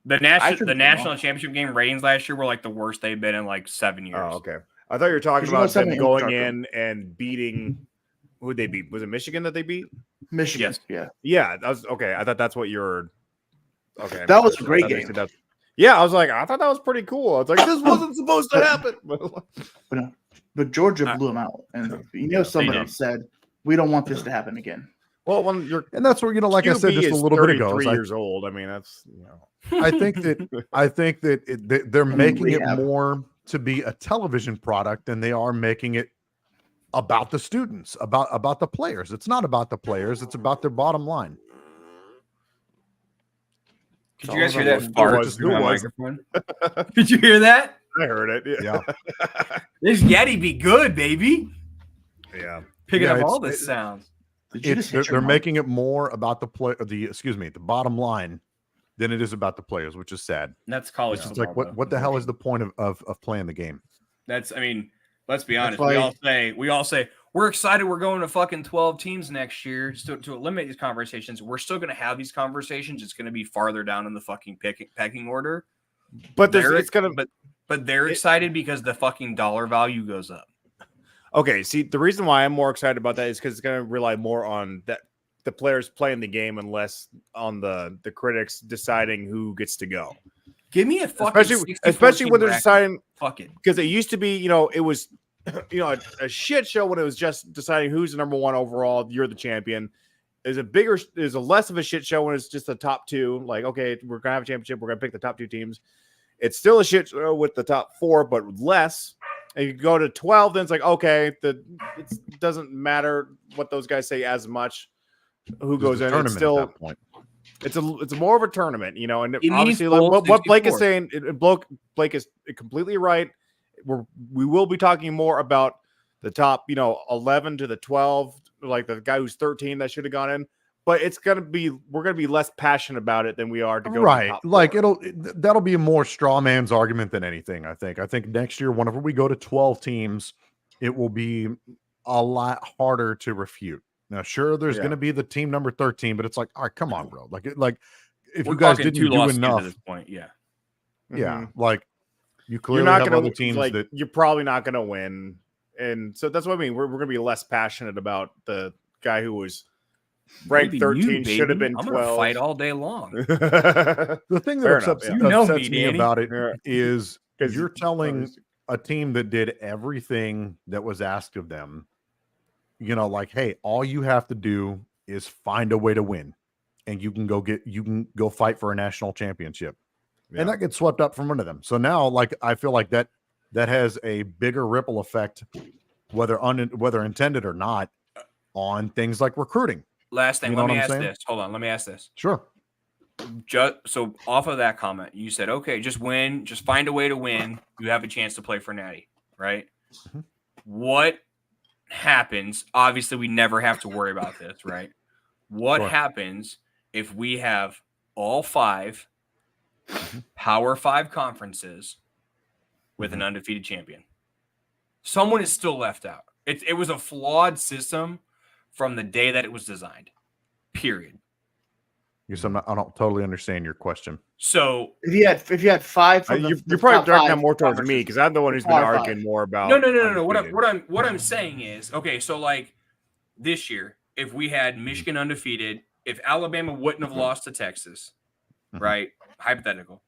The national championship game ratings last year were like the worst they've been in like 7 years. Oh, okay. I thought you were talking about them going in and beating. Who'd they beat? Was it Michigan that they beat? Michigan. Yes. Yeah. That was okay. I thought that's what you're. Okay. That was a great game. Yeah, I was like, I thought that was pretty cool. It's like this wasn't supposed to happen. But Georgia blew them out, and somebody said we don't want this to happen again. Well, when you're and that's where like I said just a little bit ago, 33 years old. I mean, that's I think that they're making it more to be a television product than they are making it about the students, about the players. It's not about the players; it's about their bottom line. Did you guys hear that fart through my microphone? Did you hear that? I heard it. Yeah. This Yeti be good, baby. Yeah. Picking up all the sounds. They're making it more about the bottom line than it is about the players, which is sad. And that's college football. It's like what the hell is the point of playing the game? Let's be honest. We all say we're excited we're going to fucking 12 teams next year to eliminate these conversations. We're still going to have these conversations. It's going to be farther down in the fucking pecking order. But they're excited because the fucking dollar value goes up. Okay, see, the reason why I'm more excited about that is because it's going to rely more on the players playing the game and less on the critics deciding who gets to go. Give me a fucking especially when they're deciding. Fuck it, because it used to be, it was, a shit show when it was just deciding who's the number one overall. You're the champion. Is a less of a shit show when it's just the top two. Like, okay, we're gonna have a championship. We're gonna pick the top two teams. It's still a shit show with the top four, but less. And you go to 12, then it's like, okay, it doesn't matter what those guys say as much. Who goes in? It's still at that point. It's more of a tournament, and obviously what Blake is saying, Blake is completely right. We will be talking more about the top, 11 to the 12, like the guy who's 13 that should have gone in. But we're gonna be less passionate about it than we are to go right. To the top like four. That'll be a more straw man's argument than anything. I think next year, whenever we go to 12 teams, it will be a lot harder to refute. Now, sure, there's going to be the team number 13, but it's like, all right, come on, bro. Like if you guys didn't do enough at this point, yeah, like you clearly you're not have gonna, other teams that you're probably not going to win, and so that's what I mean. We're going to be less passionate about the guy who was ranked 13, should have been 12. I'm going to fight all day long. The thing that upsets me about it is you're telling a team that did everything that was asked of them, like, hey, all you have to do is find a way to win, and you can go fight for a national championship. And that gets swept up from under them. So now, like, I feel like that has a bigger ripple effect, whether intended or not, on things like recruiting. Last thing, let me ask this. Hold on, let me ask this. Sure. So off of that comment, you said, okay, just win, just find a way to win. You have a chance to play for Natty, right? Mm-hmm. What happens? Obviously, we never have to worry about this, right? What happens if we have all 5 Power 5 conferences with an undefeated champion? Someone is still left out. It was a flawed system from the day that it was designed, period. Yes, I don't totally understand your question. So if you had 5, you're probably directing that more towards me because I'm the one who's been arguing more about. No. What I'm saying is, okay, so like this year, if we had Michigan undefeated, if Alabama wouldn't have lost to Texas, right? Hypothetical,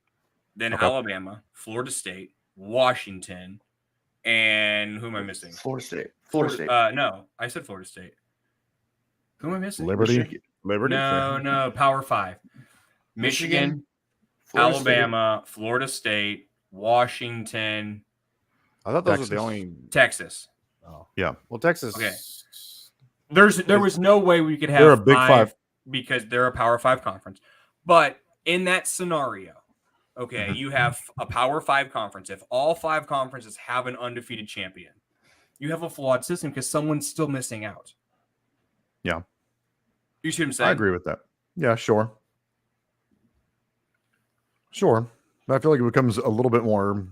then Alabama, Florida State, Washington, and who am I missing? Florida State. No, I said Florida State. Who am I missing? Liberty. No, Power 5. Michigan, Alabama, Florida State, Washington. I thought those were the only Texas. Oh yeah. Well, Texas. Okay. There was no way we could have They're a Big Five because they're a Power 5 conference. But in that scenario, okay, you have a Power 5 conference. If all 5 conferences have an undefeated champion, you have a flawed system because someone's still missing out. Yeah. You see what I'm saying? I agree with that. Yeah, sure. Sure. But I feel like it becomes a little bit more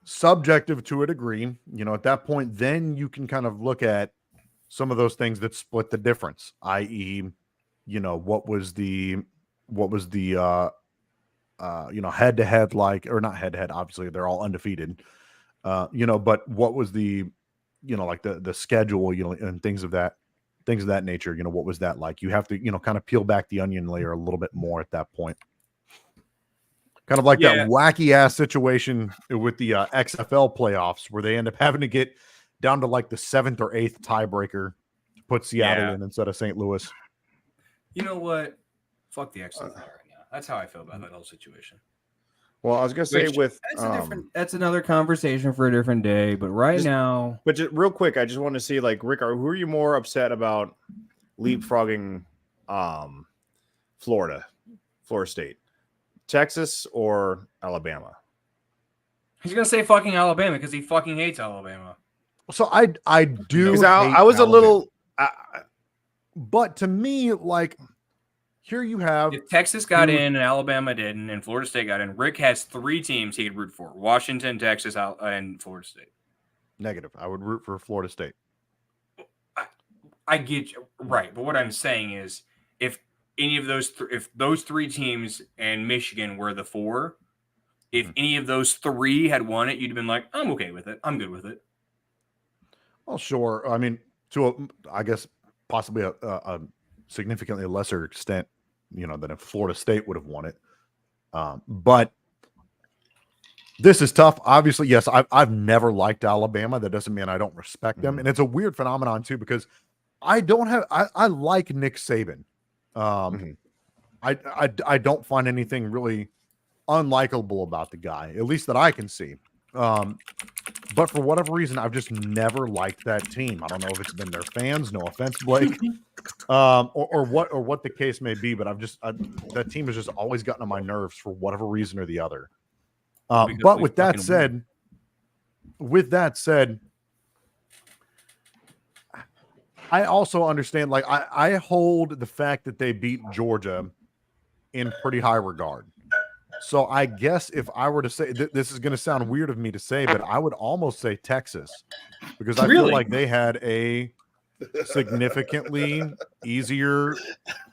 subjective to a degree. You know, at that point, then you can kind of look at some of those things that split the difference, i.e., you know, what was the head to head like, or not head to head, obviously they're all undefeated, but what was the, like the schedule, and things of that nature, what was that like? You have to, kind of peel back the onion layer a little bit more at that point. Kind of like that wacky ass situation with the XFL playoffs where they end up having to get down to like the 7th or 8th tiebreaker to put Seattle in instead of St. Louis. You know what? Fuck the XFL right now. That's how I feel about that whole situation. Well, I was gonna say that's another conversation for a different day. But now, just real quick, I just want to see, like, Rick, who are you more upset about leapfrogging Florida State, Texas, or Alabama? He's gonna say fucking Alabama because he fucking hates Alabama. So I do. I was Alabama. A little, but to me, like, here you have if Texas got in and Alabama didn't, and Florida State got in. Rick has 3 teams he could root for: Washington, Texas, and Florida State. Negative. I would root for Florida State. I get you, right, but what I'm saying is, if any of those, if those 3 teams and Michigan were the 4, if any of those 3 had won it, you'd have been like, I'm okay with it. I'm good with it. Well, sure. I mean, I guess possibly a significantly lesser extent, than if Florida State would have won it. But this is tough. Obviously, yes, I've never liked Alabama. That doesn't mean I don't respect them. And it's a weird phenomenon too, because I like Nick Saban. I don't find anything really unlikable about the guy, at least that I can see. But for whatever reason, I've just never liked that team. I don't know if it's been their fans. No offense, Blake, or what the case may be. But that team has just always gotten on my nerves for whatever reason or the other. But with that said, I also understand. Like I hold the fact that they beat Georgia in pretty high regard. So I guess if I were to say this is going to sound weird of me to say, but I would almost say Texas, because I feel like they had a significantly easier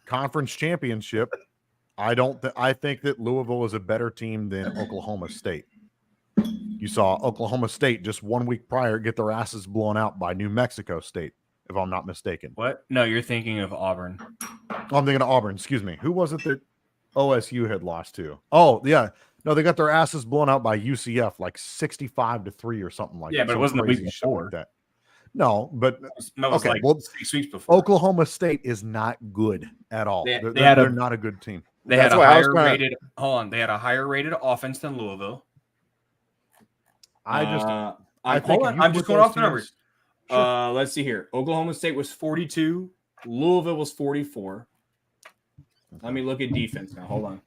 conference championship. I think that Louisville is a better team than Oklahoma State. You saw Oklahoma State just 1 week prior get their asses blown out by New Mexico State, if I'm not mistaken. What? No, you're thinking of Auburn. I'm thinking of Auburn. Excuse me. Who was it that OSU had lost to? Oh, yeah. No, they got their asses blown out by UCF like 65-3 or something like that. Yeah, but it wasn't the week before. Like that. No, but okay. Like 6 weeks before. Oklahoma State is not good at all. They're not a good team. They had a higher rated. Hold on, they had a higher rated offense than Louisville. I'm just going off the numbers. Sure. Let's see here. Oklahoma State was 42. Louisville was 44. Let me look at defense now. Hold on.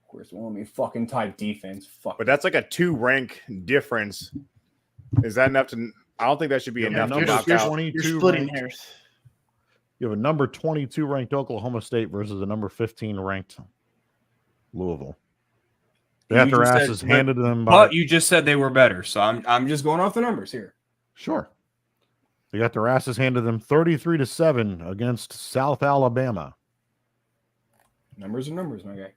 Of course, let me fucking type defense. Fuck. But that's like a 2 rank difference. Is that enough to? I don't think that should be enough to knock out. You're splitting hairs. You have a number 22 ranked Oklahoma State versus a number 15 ranked Louisville. They had their asses handed to them. But you just said they were better, so I'm just going off the numbers here. Sure. They got their asses handed to them 33-7 against South Alabama. Numbers are numbers, my guy.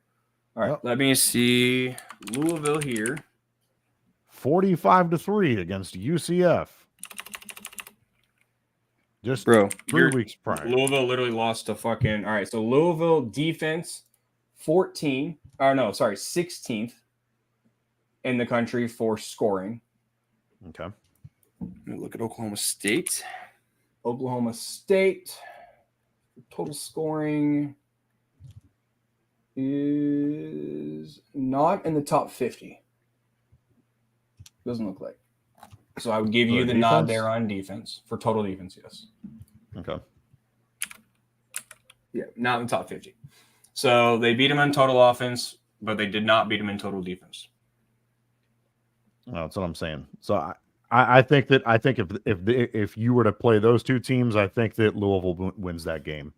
All right, Let me see Louisville here. 45-3 against UCF. Just 3 weeks prior. Louisville literally lost to fucking. All right, so Louisville defense 16th. in the country for scoring. Okay. Let me look at Oklahoma State. Oklahoma State total scoring is not in the top 50. Doesn't look like. So I would give you the nod there on defense for total defense, yes. Okay. Yeah, not in the top 50. So they beat them in total offense, but they did not beat them in total defense. Well, that's what I'm saying. So I think if you were to play those two teams, I think that Louisville wins that game.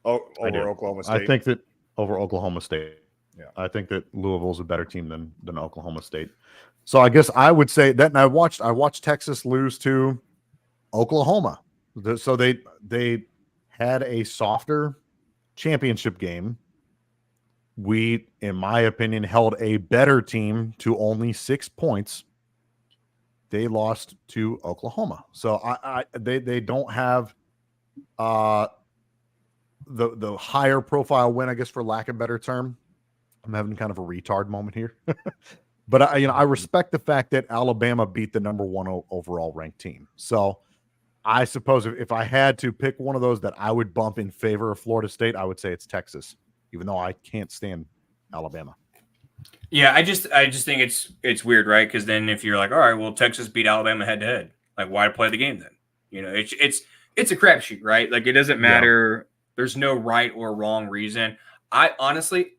Oh, over Oklahoma State. I think that over Oklahoma State. Yeah. I think that Louisville's a better team than Oklahoma State. So I guess I would say that. And I watched Texas lose to Oklahoma. So they had a softer championship game. We, in my opinion, held a better team to only 6 points. They lost to Oklahoma. So they don't have the higher profile win, I guess, for lack of a better term. I'm having kind of a retard moment here. But I respect the fact that Alabama beat the number 1 overall ranked team. So I suppose if I had to pick one of those that I would bump in favor of Florida State, I would say it's Texas, even though I can't stand Alabama. Yeah, I just think it's weird, right? Because then if you're like, all right, well, Texas beat Alabama head to head, like why play the game then? It's a crapshoot, right? Like it doesn't matter. Yeah. There's no right or wrong reason. I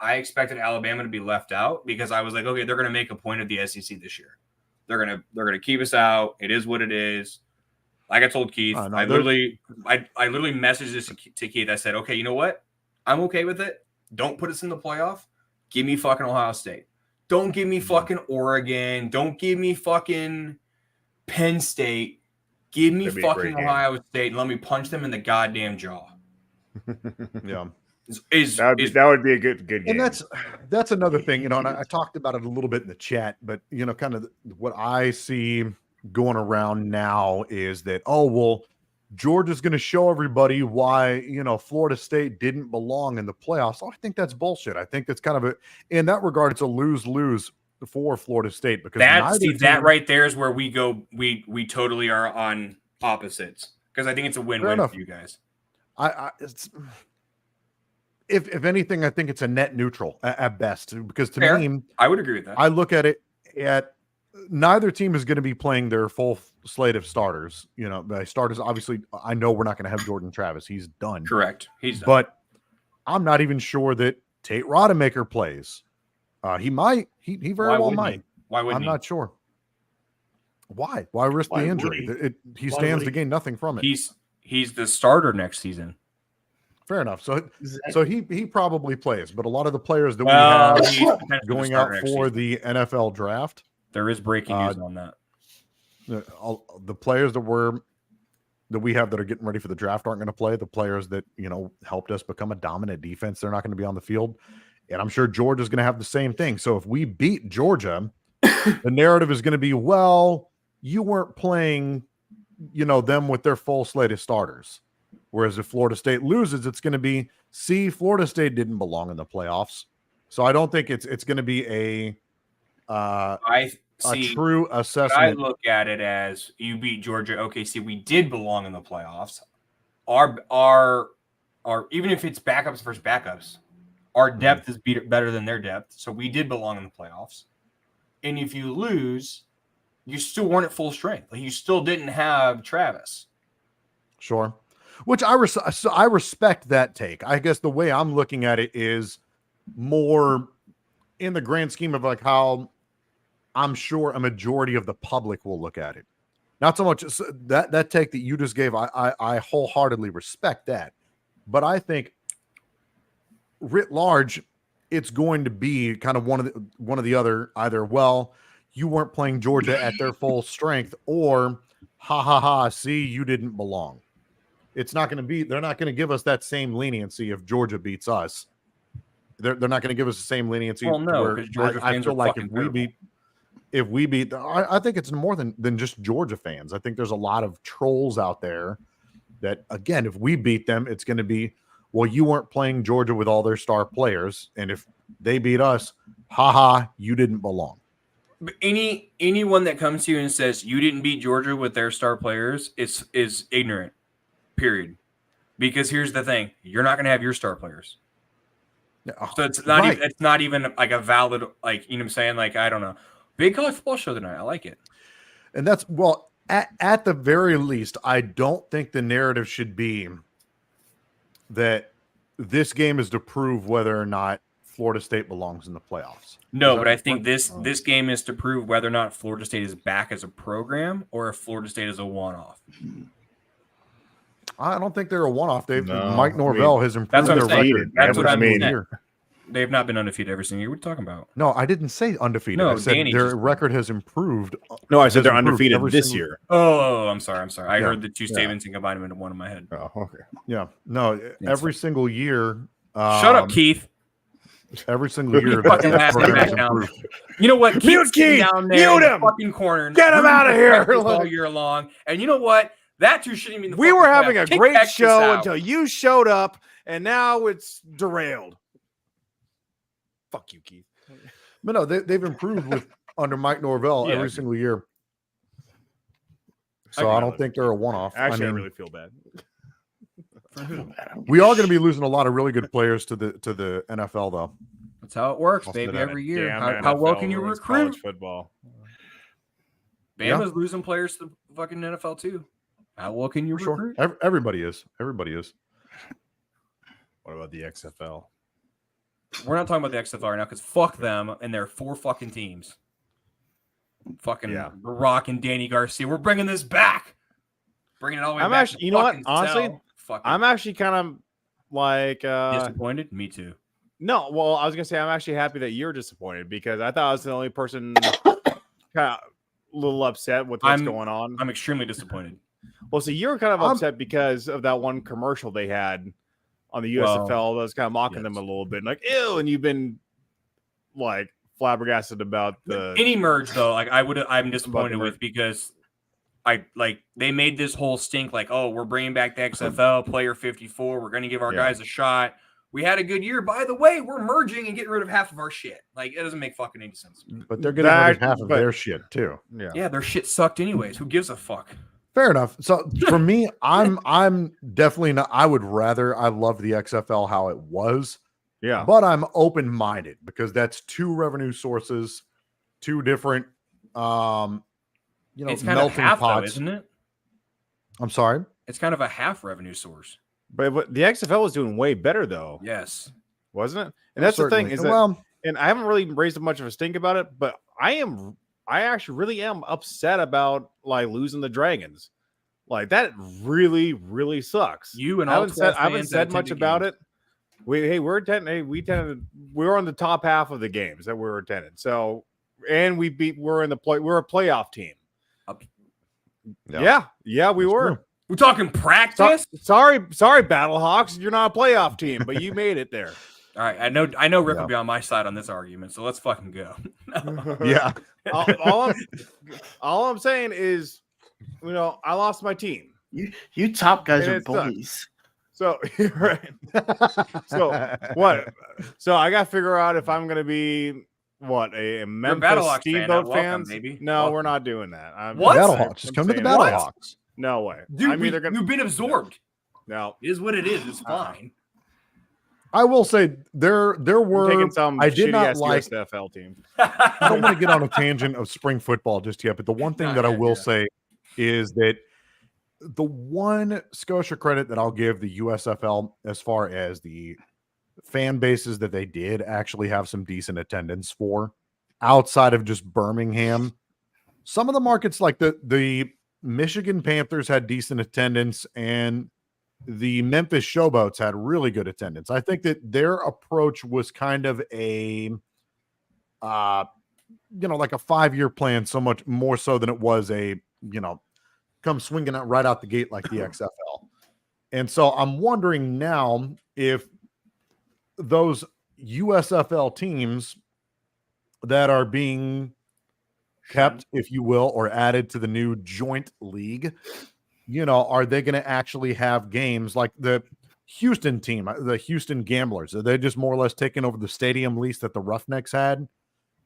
expected Alabama to be left out because I was like, okay, they're going to make a point of the SEC this year. They're gonna keep us out. It is what it is. Like I told Keith, I literally messaged this to Keith. I said, okay, you know what? I'm okay with it. Don't put us in the playoff. Give me fucking Ohio State. Don't give me fucking Oregon. Don't give me fucking Penn State. Give me fucking Ohio State and let me punch them in the goddamn jaw. Yeah. That would be a good game. And that's another thing, and I talked about it a little bit in the chat, but kind of what I see going around now is that, Georgia's going to show everybody why, Florida State didn't belong in the playoffs. I think that's bullshit. I think that's kind of in that regard, it's a lose-lose for Florida State because that right there is where we go. We totally are on opposites because I think it's a win-win for you guys. If anything, I think it's a net neutral at best because to me, I would agree with that. I look at it at neither team is going to be playing their full slate of starters. By starters, obviously, I know we're not going to have Jordan Travis. He's done. Correct. He's done. But I'm not even sure that Tate Rodemaker plays. He might. He very well might. Why wouldn't I'm not sure. Why? Why risk the injury? He stands to gain nothing from it. He's the starter next season. Fair enough. So he probably plays, but a lot of the players that we have going out for the NFL draft, there is breaking news on that. The players that we have that are getting ready for the draft aren't going to play. The players that helped us become a dominant defense, they're not going to be on the field, and I'm sure Georgia's going to have the same thing. So if we beat Georgia, the narrative is going to be, well, you weren't playing, them with their full slate of starters. Whereas if Florida State loses, it's going to be, see, Florida State didn't belong in the playoffs. So I don't think it's going to be a true assessment. I look at it as you beat Georgia. Okay, see, we did belong in the playoffs. Our even if it's backups versus backups, our depth is better than their depth. So we did belong in the playoffs. And if you lose, you still weren't at full strength. Like you still didn't have Travis. Sure. Which I respect that take. I guess the way I'm looking at it is more in the grand scheme of like how I'm sure a majority of the public will look at it. Not so much that take that you just gave. I wholeheartedly respect that, but I think writ large, it's going to be kind of one of the other. Either you weren't playing Georgia at their full strength, or see, you didn't belong. It's not going to be. They're not going to give us that same leniency if Georgia beats us. They're not going to give us the same leniency. Well, no, because Georgia fans feel like if we beat, I think it's more than just Georgia fans. I think there's a lot of trolls out there that, again, if we beat them, it's going to be, well, you weren't playing Georgia with all their star players, and if they beat us, haha, you didn't belong. But anyone that comes to you and says you didn't beat Georgia with their star players is ignorant. Period. Because here's the thing: you're not going to have your star players. So it's not even, it's not even like a valid, like, you know what I'm saying? Like, I don't know. Big college football show tonight. I like it. And that's, well, at the very least, I don't think the narrative should be that this game is to prove whether or not Florida State belongs in the playoffs. No, but I think this game is to prove whether or not Florida State is back as a program or if Florida State is a one-off. I don't think they're a one-off. Mike Norvell has improved that's what their I'm saying. record. That's what I mean. Year. They have not been undefeated every single year. What are you talking about? No, I didn't say undefeated. No, I said Danny their record has improved. No, I said they're undefeated this year. Oh, I'm sorry. I heard the two statements and combined them into one in my head. Oh, okay. Yeah. No, every single year. Shut up, Keith. Every single year. You know what? Mute Keith. Down there Mute in the him. fucking corner. Get him out of here. All year long. And you know what? That too shouldn't mean the we fucking were having playoffs. a great show until you showed up, and now it's derailed. Fuck you, Keith. But no, they've improved under Mike Norvell every single year. So I don't think they're a one-off. Actually, I really feel bad. We are going to be losing a lot of really good players to the NFL, though. That's how it works, baby. Every year. How well can you recruit? College football. Bama's losing players to the fucking NFL too. How well can you recruit? Everybody is. Everybody is. What about the XFL? We're not talking about the XFL right now because fuck them and their 4 fucking teams. Fucking The Rock and Danny Garcia. We're bringing this back. Bringing it all the way back. Actually, you know what? Honestly, I'm actually kind of like disappointed. Me too. No, well, I was gonna say I'm actually happy that you're disappointed because I thought I was the only person kind of a little upset with what's going on. I'm extremely disappointed. Well, so you're kind of upset because of that one commercial they had on the USFL that was kind of mocking them a little bit, like ew, and you've been like flabbergasted about the any merge though. Like I'm disappointed with because they made this whole stink like, oh, we're bringing back the XFL player 54. We're going to give our guys a shot. We had a good year. By the way, we're merging and getting rid of half of our shit. Like, it doesn't make fucking any sense. But they're getting rid of half of their shit too. Yeah, their shit sucked anyways. Who gives a fuck? Fair enough. So for me, I'm definitely not. I love the XFL how it was. Yeah. But I'm open-minded because that's 2 revenue sources, 2 different it's kind of half, pots. though, isn't it? I'm sorry? It's kind of a half revenue source. But the XFL was doing way better though. Yes. Wasn't it? And that's Certainly. the thing is that, and I haven't really raised much of a stink about it, but I actually really am upset about like losing the Dragons. Like that really, really sucks. You and I haven't said much about it. We were on the top half of the games that we were attending. So, and we're a playoff team. Yeah, we were. True. We're talking practice. Sorry, Battlehawks. You're not a playoff team, but you made it there. All right, I know Rick will be on my side on this argument, so let's fucking go. Yeah. all I'm saying is, I lost my team. You top guys are bullies. So right. So what? So I got to figure out if I'm going to be a Memphis Steamboat fan. Maybe. No, we're not doing that. What? Battlehawks. Just come to the Battlehawks. No way. Dude, you've been absorbed. No, it is what it is. It's fine. I will say there were. Taking some I did not like USFL team. I don't want to get on a tangent of spring football just yet, but the one thing that I will say is that the one Scotia credit that I'll give the USFL as far as the fan bases that they did actually have some decent attendance for, outside of just Birmingham. Some of the markets like the Michigan Panthers had decent attendance, and the Memphis Showboats had really good attendance. I think that their approach was kind of a, like a 5-year plan, so much more so than it was a, come swinging out right out the gate like the XFL. And so I'm wondering now if those USFL teams that are being kept, if you will, or added to the new joint league, are they going to actually have games like Houston team, the Houston Gamblers. Are they just more or less taking over the stadium lease that the Roughnecks had?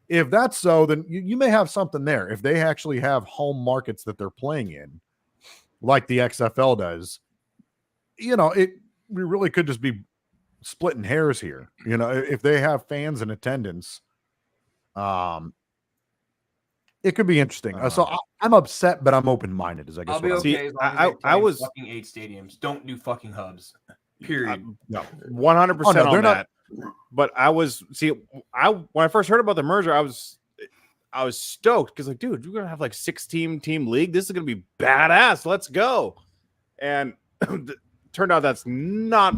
If that's so, then you may have something there. If they actually have home markets that they're playing in, like the XFL does, we really could just be splitting hairs here. If they have fans in attendance, it could be interesting. So I'm upset, but I'm open-minded. As I guess I'll be okay. I was fucking 8 stadiums. Don't do fucking hubs. Period. No, 100% on that. But when I first heard about the merger, I was stoked because dude, you're gonna have 6-team league. This is gonna be badass. Let's go. And turned out that's not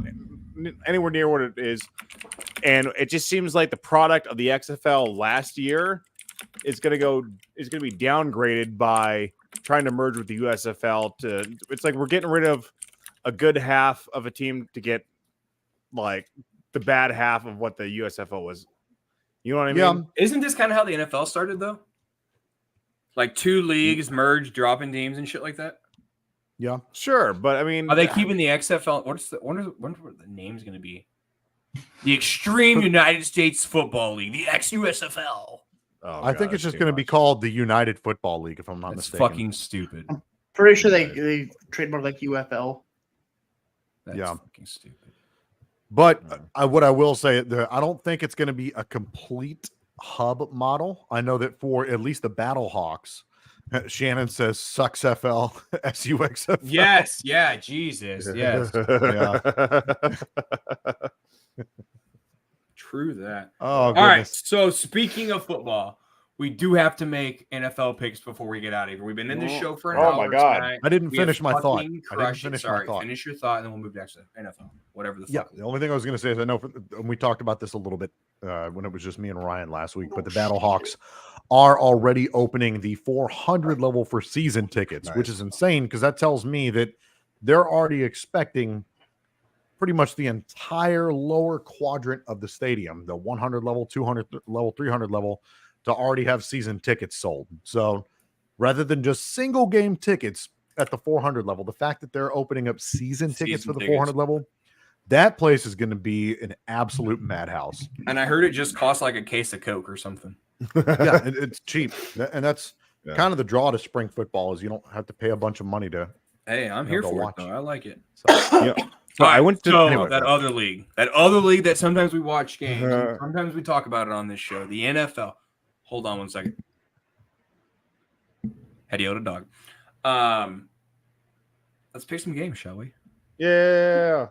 anywhere near what it is. And it just seems like the product of the XFL last year is gonna be downgraded by trying to merge with the USFL. It's like we're getting rid of a good half of a team to get the bad half of what the USFL was. You know what I mean? Isn't this kind of how the NFL started though? 2 leagues merged, dropping teams and shit like that. Yeah, sure, but I mean, are they keeping the XFL? What's the name's going to be? The Extreme United States Football League, the ex-USFL. I think it's just going to be called the United Football League, if I'm not mistaken. Fucking stupid. I'm pretty sure they trademarked UFL. That's fucking stupid. But what I will say, I don't think it's going to be a complete hub model. I know that for at least the Battle Hawks, Shannon says sucks FL, SUXFL. Yes, yeah, Jesus, yes. True that. Oh, all goodness. right. So speaking of football, we do have to make NFL picks before we get out of here. We've been in this show for an hour. Oh my god! Tonight. I didn't finish my thought. Finish your thought, and then we'll move back to NFL. Whatever the fuck. Yeah. The only thing I was going to say is I know we talked about this a little bit when it was just me and Ryan last week, but the Battle Hawks are already opening the 400 level for season tickets, which is insane because that tells me that they're already expecting pretty much the entire lower quadrant of the stadium, the 100 level, 200 level, 300 level, to already have season tickets sold. So rather than just single game tickets at the 400 level, the fact that they're opening up season tickets for the 400 level, that place is going to be an absolute madhouse. And I heard it just costs like a case of Coke or something. Yeah, it's cheap. And that's kind of the draw to spring football is you don't have to pay a bunch of money to. Hey, I'm here for it, though. I like it. So I went to that other league that sometimes we watch games. Sometimes we talk about it on this show. The NFL. Hold on 1 second. Had you out a dog? Let's pick some games, shall we? Yeah.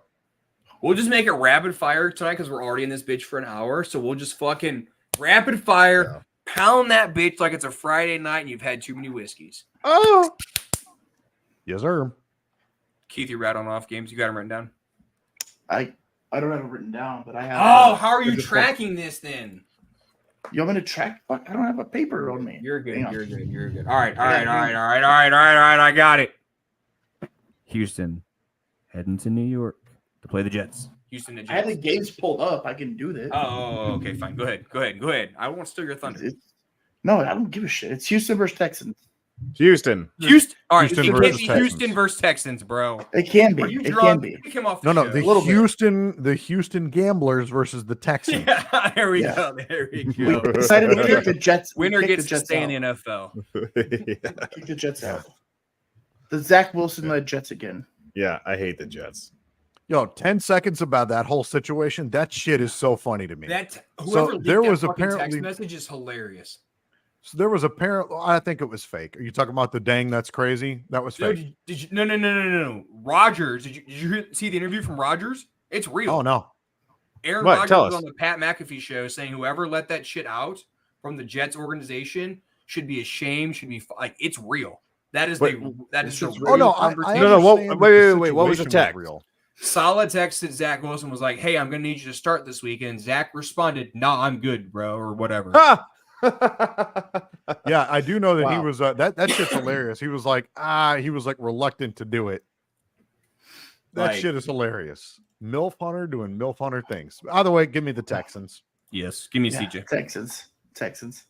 We'll just make it rapid fire tonight because we're already in this bitch for an hour. So we'll just fucking rapid fire, pound that bitch like it's a Friday night and you've had too many whiskeys. Oh. Yes, sir. Keith, you rattling off games? You got them written down? I don't have it written down, but I have. Oh, how are you tracking this then? You want me to track? Fuck, I don't have a paper on me. You're good. You're good. All right. I got it. Houston heading to New York to play the Jets. Houston the Jets. I have the games pulled up. I can do this. Oh, okay, fine. Go ahead. I won't steal your thunder. No, I don't give a shit. It's Houston versus Texans. Houston. All right, Houston versus Houston versus Texans, bro. It can be. It can be. Pick him off the show. The Houston Gamblers versus the Texans. Yeah, there we go. We decided to kick the Jets. Winner gets to stay in the NFL. Kick the Jets out. The Zach Wilson-led Jets again. Yeah, I hate the Jets. 10 seconds about that whole situation. That shit is so funny to me. Whoever leaked that fucking text message is hilarious. So there was I think it was fake. Are you talking about the dang that's crazy? That was fake. No. Rodgers, did you see the interview from Rodgers? It's real. Oh, no. Aaron Rodgers was on the Pat McAfee show saying whoever let that shit out from the Jets organization should be ashamed, should be it's real. That is Wait, the Oh, no. Wait. What was the text? Real. Solid text that Zach Wilson was like, hey, I'm going to need you to start this weekend. Zach responded, nah, I'm good, bro, or whatever. Yeah, I do know that he was that shit's hilarious. He was like reluctant to do it. That shit is hilarious. MILF Hunter doing MILF Hunter things. Either way, give me the Texans. Yes, give me CJ. Texans.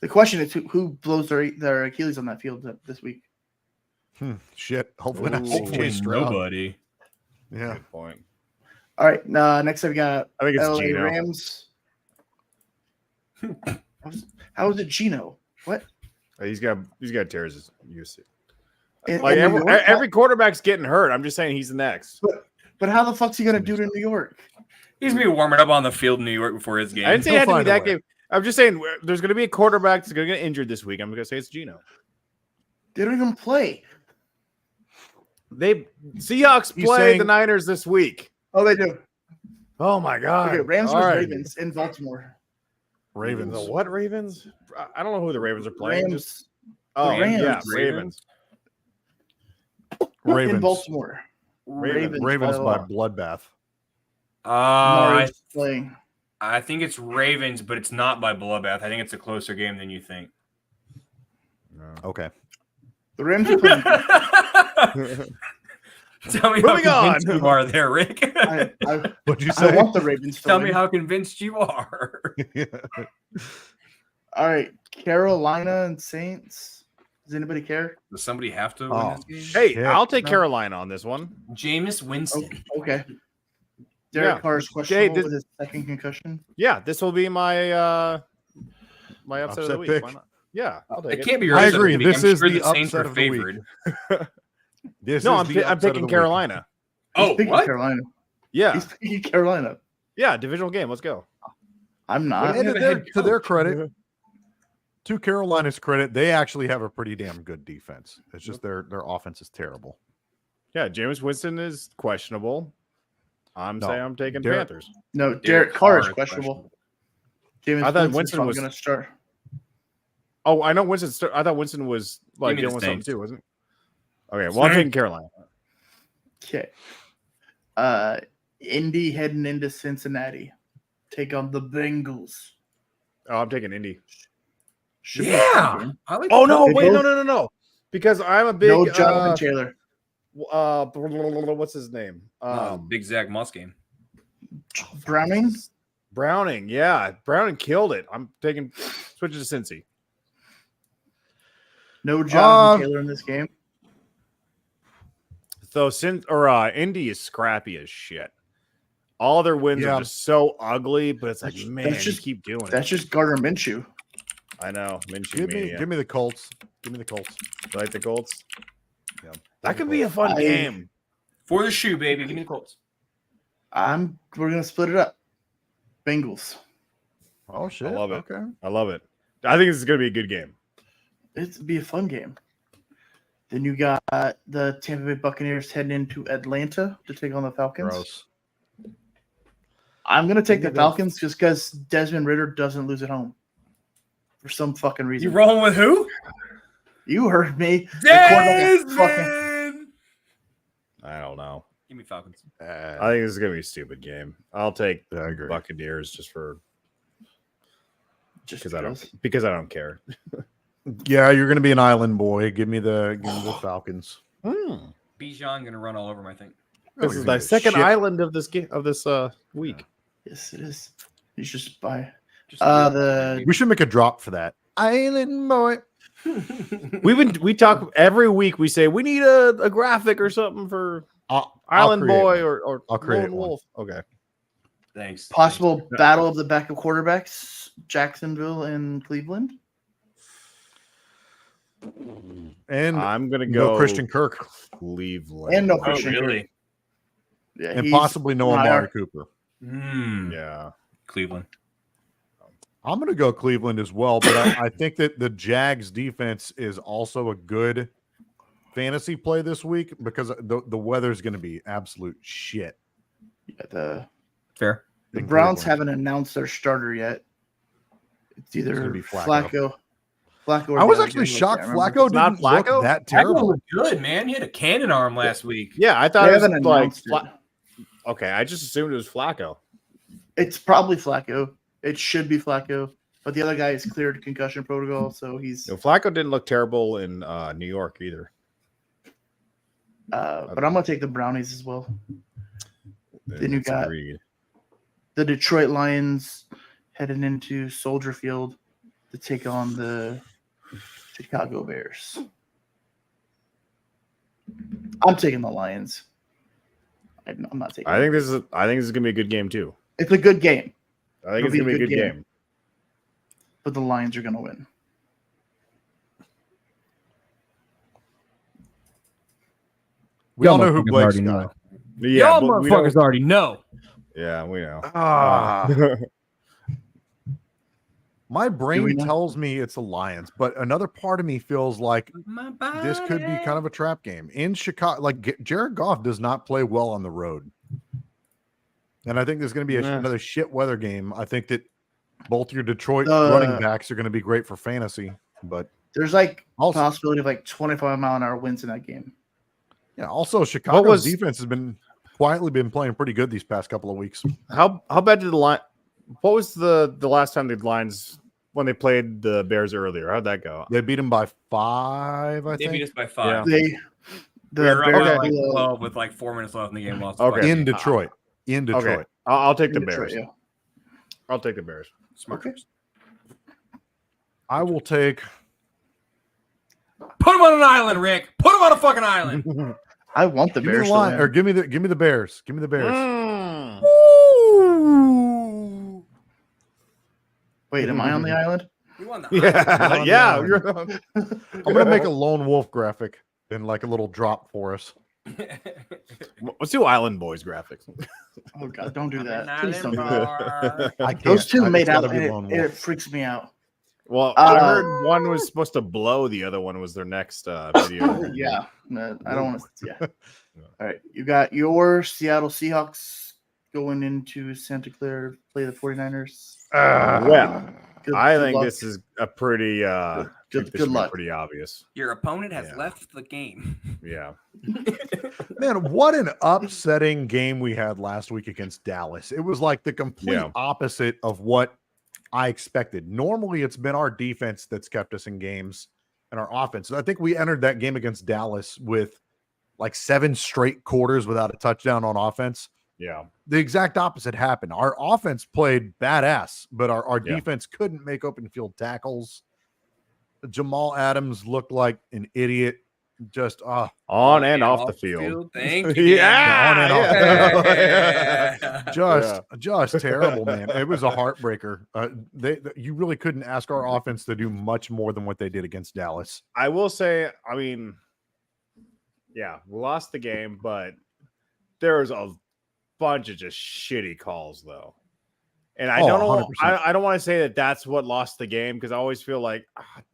The question is who blows their Achilles on that field this week? Shit. Hopefully not CJ Stroud. Nobody. Yeah. Good point. All right. Next up, we got I think it's LA Gino. Rams. How is it Gino? What? He's got tears. You see, In like New York? every quarterback's getting hurt. I'm just saying he's the next. But how the fuck's he gonna do it in New York? He's gonna be warming up on the field in New York before his game. I didn't say it had to be that game. I'm just saying there's going to be a quarterback that's going to get injured this week. I'm going to say it's Gino. They don't even play. Seahawks play the Niners this week. Oh, they do. Oh my god. Okay, Rams All versus right. Ravens in Baltimore. Ravens. The what Ravens? I don't know who the Ravens are playing. Rams. Ravens. Yeah, Ravens. In Baltimore. Ravens by bloodbath. Playing. I think it's Ravens, but it's not by bloodbath. I think it's a closer game than you think. Okay. The Rams are playing. Tell me how convinced you are there, Rick. What'd you say? I want the Ravens to Tell win. me how convinced you are. All right, Carolina and Saints. Does anybody care? Does somebody have to win this game? Hey, I'll take Carolina on this one. Jameis Winston. Okay. Derek Carr is questionable with his second concussion. Yeah, this will be my my upset of the week. pick. Why not? Yeah, I'll take It can't be your I upset agree. of the week. This I'm is sure the Saints upset are of the week. favored. I'm picking Carolina. He's picking Carolina. Yeah. He's picking Carolina. Yeah, divisional game. Let's go. I'm not. And to their credit, to Carolina's credit, they actually have a pretty damn good defense. It's just their offense is terrible. Yeah, Jameis Winston is questionable. I'm saying I'm taking Panthers. No, Derek Carr is questionable. I thought Winston was going to start. Oh, I know Winston. I thought Winston was like dealing with something too, wasn't it? Okay, well, I'm taking Carolina. Okay. Indy heading into Cincinnati. Take on the Bengals. Oh, I'm taking Indy. Yeah. Oh no! Wait, no! Because I'm a big no Jonathan Taylor. What's his name? Big Zach Muscane. Browning, yeah. Browning killed it. I'm taking switching to Cincy. No Jonathan Taylor in this game. So Indy is scrappy as shit. All their wins are just so ugly, but it's like, man, just keep doing it. That's just Gardner Minshew. I know. Minshew. Give me the Colts. Give me the Colts. You like the Colts? Yeah. That could be a fun game. For the shoe, baby. Give me the Colts. We're gonna split it up. Bengals. Oh shit. I love it. Okay. I love it. I think this is gonna be a good game. It'd be a fun game. Then you got the Tampa Bay Buccaneers heading into Atlanta to take on the Falcons. Gross. I'm gonna take the Falcons just because Desmond Ridder doesn't lose at home for some fucking reason. You rolling with who? You heard me. Desmond. I don't know. Give me Falcons. I think this is gonna be a stupid game. I'll take Buccaneers just because I don't care. Yeah, you're gonna be an island boy. Give me the Falcons. Bijan gonna run all over him, I think. This is the second island of this game of this week. Yes, it is. You should just buy. We should make a drop for that. Island boy. We talk every week. We say we need a graphic or something for Island Boy or Lone Wolf. Okay. Thanks. Possible battle of the backup quarterbacks: Jacksonville and Cleveland. And I'm gonna go Christian Kirk. Cleveland. And no Christian really? Kirk. Yeah, and possibly no Amari Cooper. Yeah. Cleveland. I'm going to go Cleveland as well, but I think that the Jags defense is also a good fantasy play this week because the weather's going to be absolute shit. Yeah, Fair. The Browns haven't announced their starter yet. It's either Flacco. Flacco. I was actually shocked Flacco didn't look that terrible. Flacco looked good, man. He had a cannon arm last week. Yeah, I thought They it was haven't announced it. Okay, I just assumed it was Flacco. It's probably Flacco. It should be Flacco, but the other guy is cleared concussion protocol, so he's. No, Flacco didn't look terrible in New York either. But I'm gonna take the Brownies as well. Then you got agreed. The Detroit Lions heading into Soldier Field to take on the Chicago Bears. I'm taking the Lions. I'm not taking. I think this is gonna be a good game too. It's a good game. I think it's gonna be a good game. But the Lions are gonna win. We all know who Blake's got. Yeah, y'all motherfuckers already know. Yeah, we know. My brain tells me it's the Lions, but another part of me feels like this could be kind of a trap game in Chicago. Like Jared Goff does not play well on the road, and I think there's going to be another shit weather game. I think that both your Detroit running backs are going to be great for fantasy, but there's like also possibility of like 25-mile-an-hour winds in that game. Yeah. Also, Chicago's defense has quietly been playing pretty good these past couple of weeks. How bad did the line? What was the last time the Lions when they played the Bears earlier? How'd that go? They beat them by 5. I think they beat us by 5. Yeah. We were up like 12 with like 4 minutes left in the game. Lost in Detroit. Okay. I'll take the Bears. Yeah. I'll take the Bears. Smart. Okay. I will take. Put him on an island, Rick. Put him on a fucking island. I want the Bears. Give me the Bears. Give me the Bears. Wait, am I on the island? You won the island. I'm gonna make a lone wolf graphic and like a little drop for us. Let's do Island Boys graphics. Oh God, don't do that. Please don't do that. Those two made out and it freaks me out. Well, I heard one was supposed to blow, the other one was their next video. Yeah, I don't want to. Yeah. All right, you got your Seattle Seahawks going into Santa Clara to play the 49ers. I think this is a pretty good luck. Pretty obvious. Your opponent has left the game. Yeah. Man, what an upsetting game we had last week against Dallas. It was like the complete opposite of what I expected. Normally, it's been our defense that's kept us in games and our offense. So I think we entered that game against Dallas with like 7 straight quarters without a touchdown on offense. Yeah. The exact opposite happened. Our offense played badass, but our defense couldn't make open field tackles. Jamal Adams looked like an idiot. Just on and off the field. Thank you. Yeah. Just terrible, man. It was a heartbreaker. You really couldn't ask our offense to do much more than what they did against Dallas. I will say, I mean, yeah, we lost the game, but there was a bunch of just shitty calls though. And I don't know. I don't want to say that that's what lost the game because I always feel like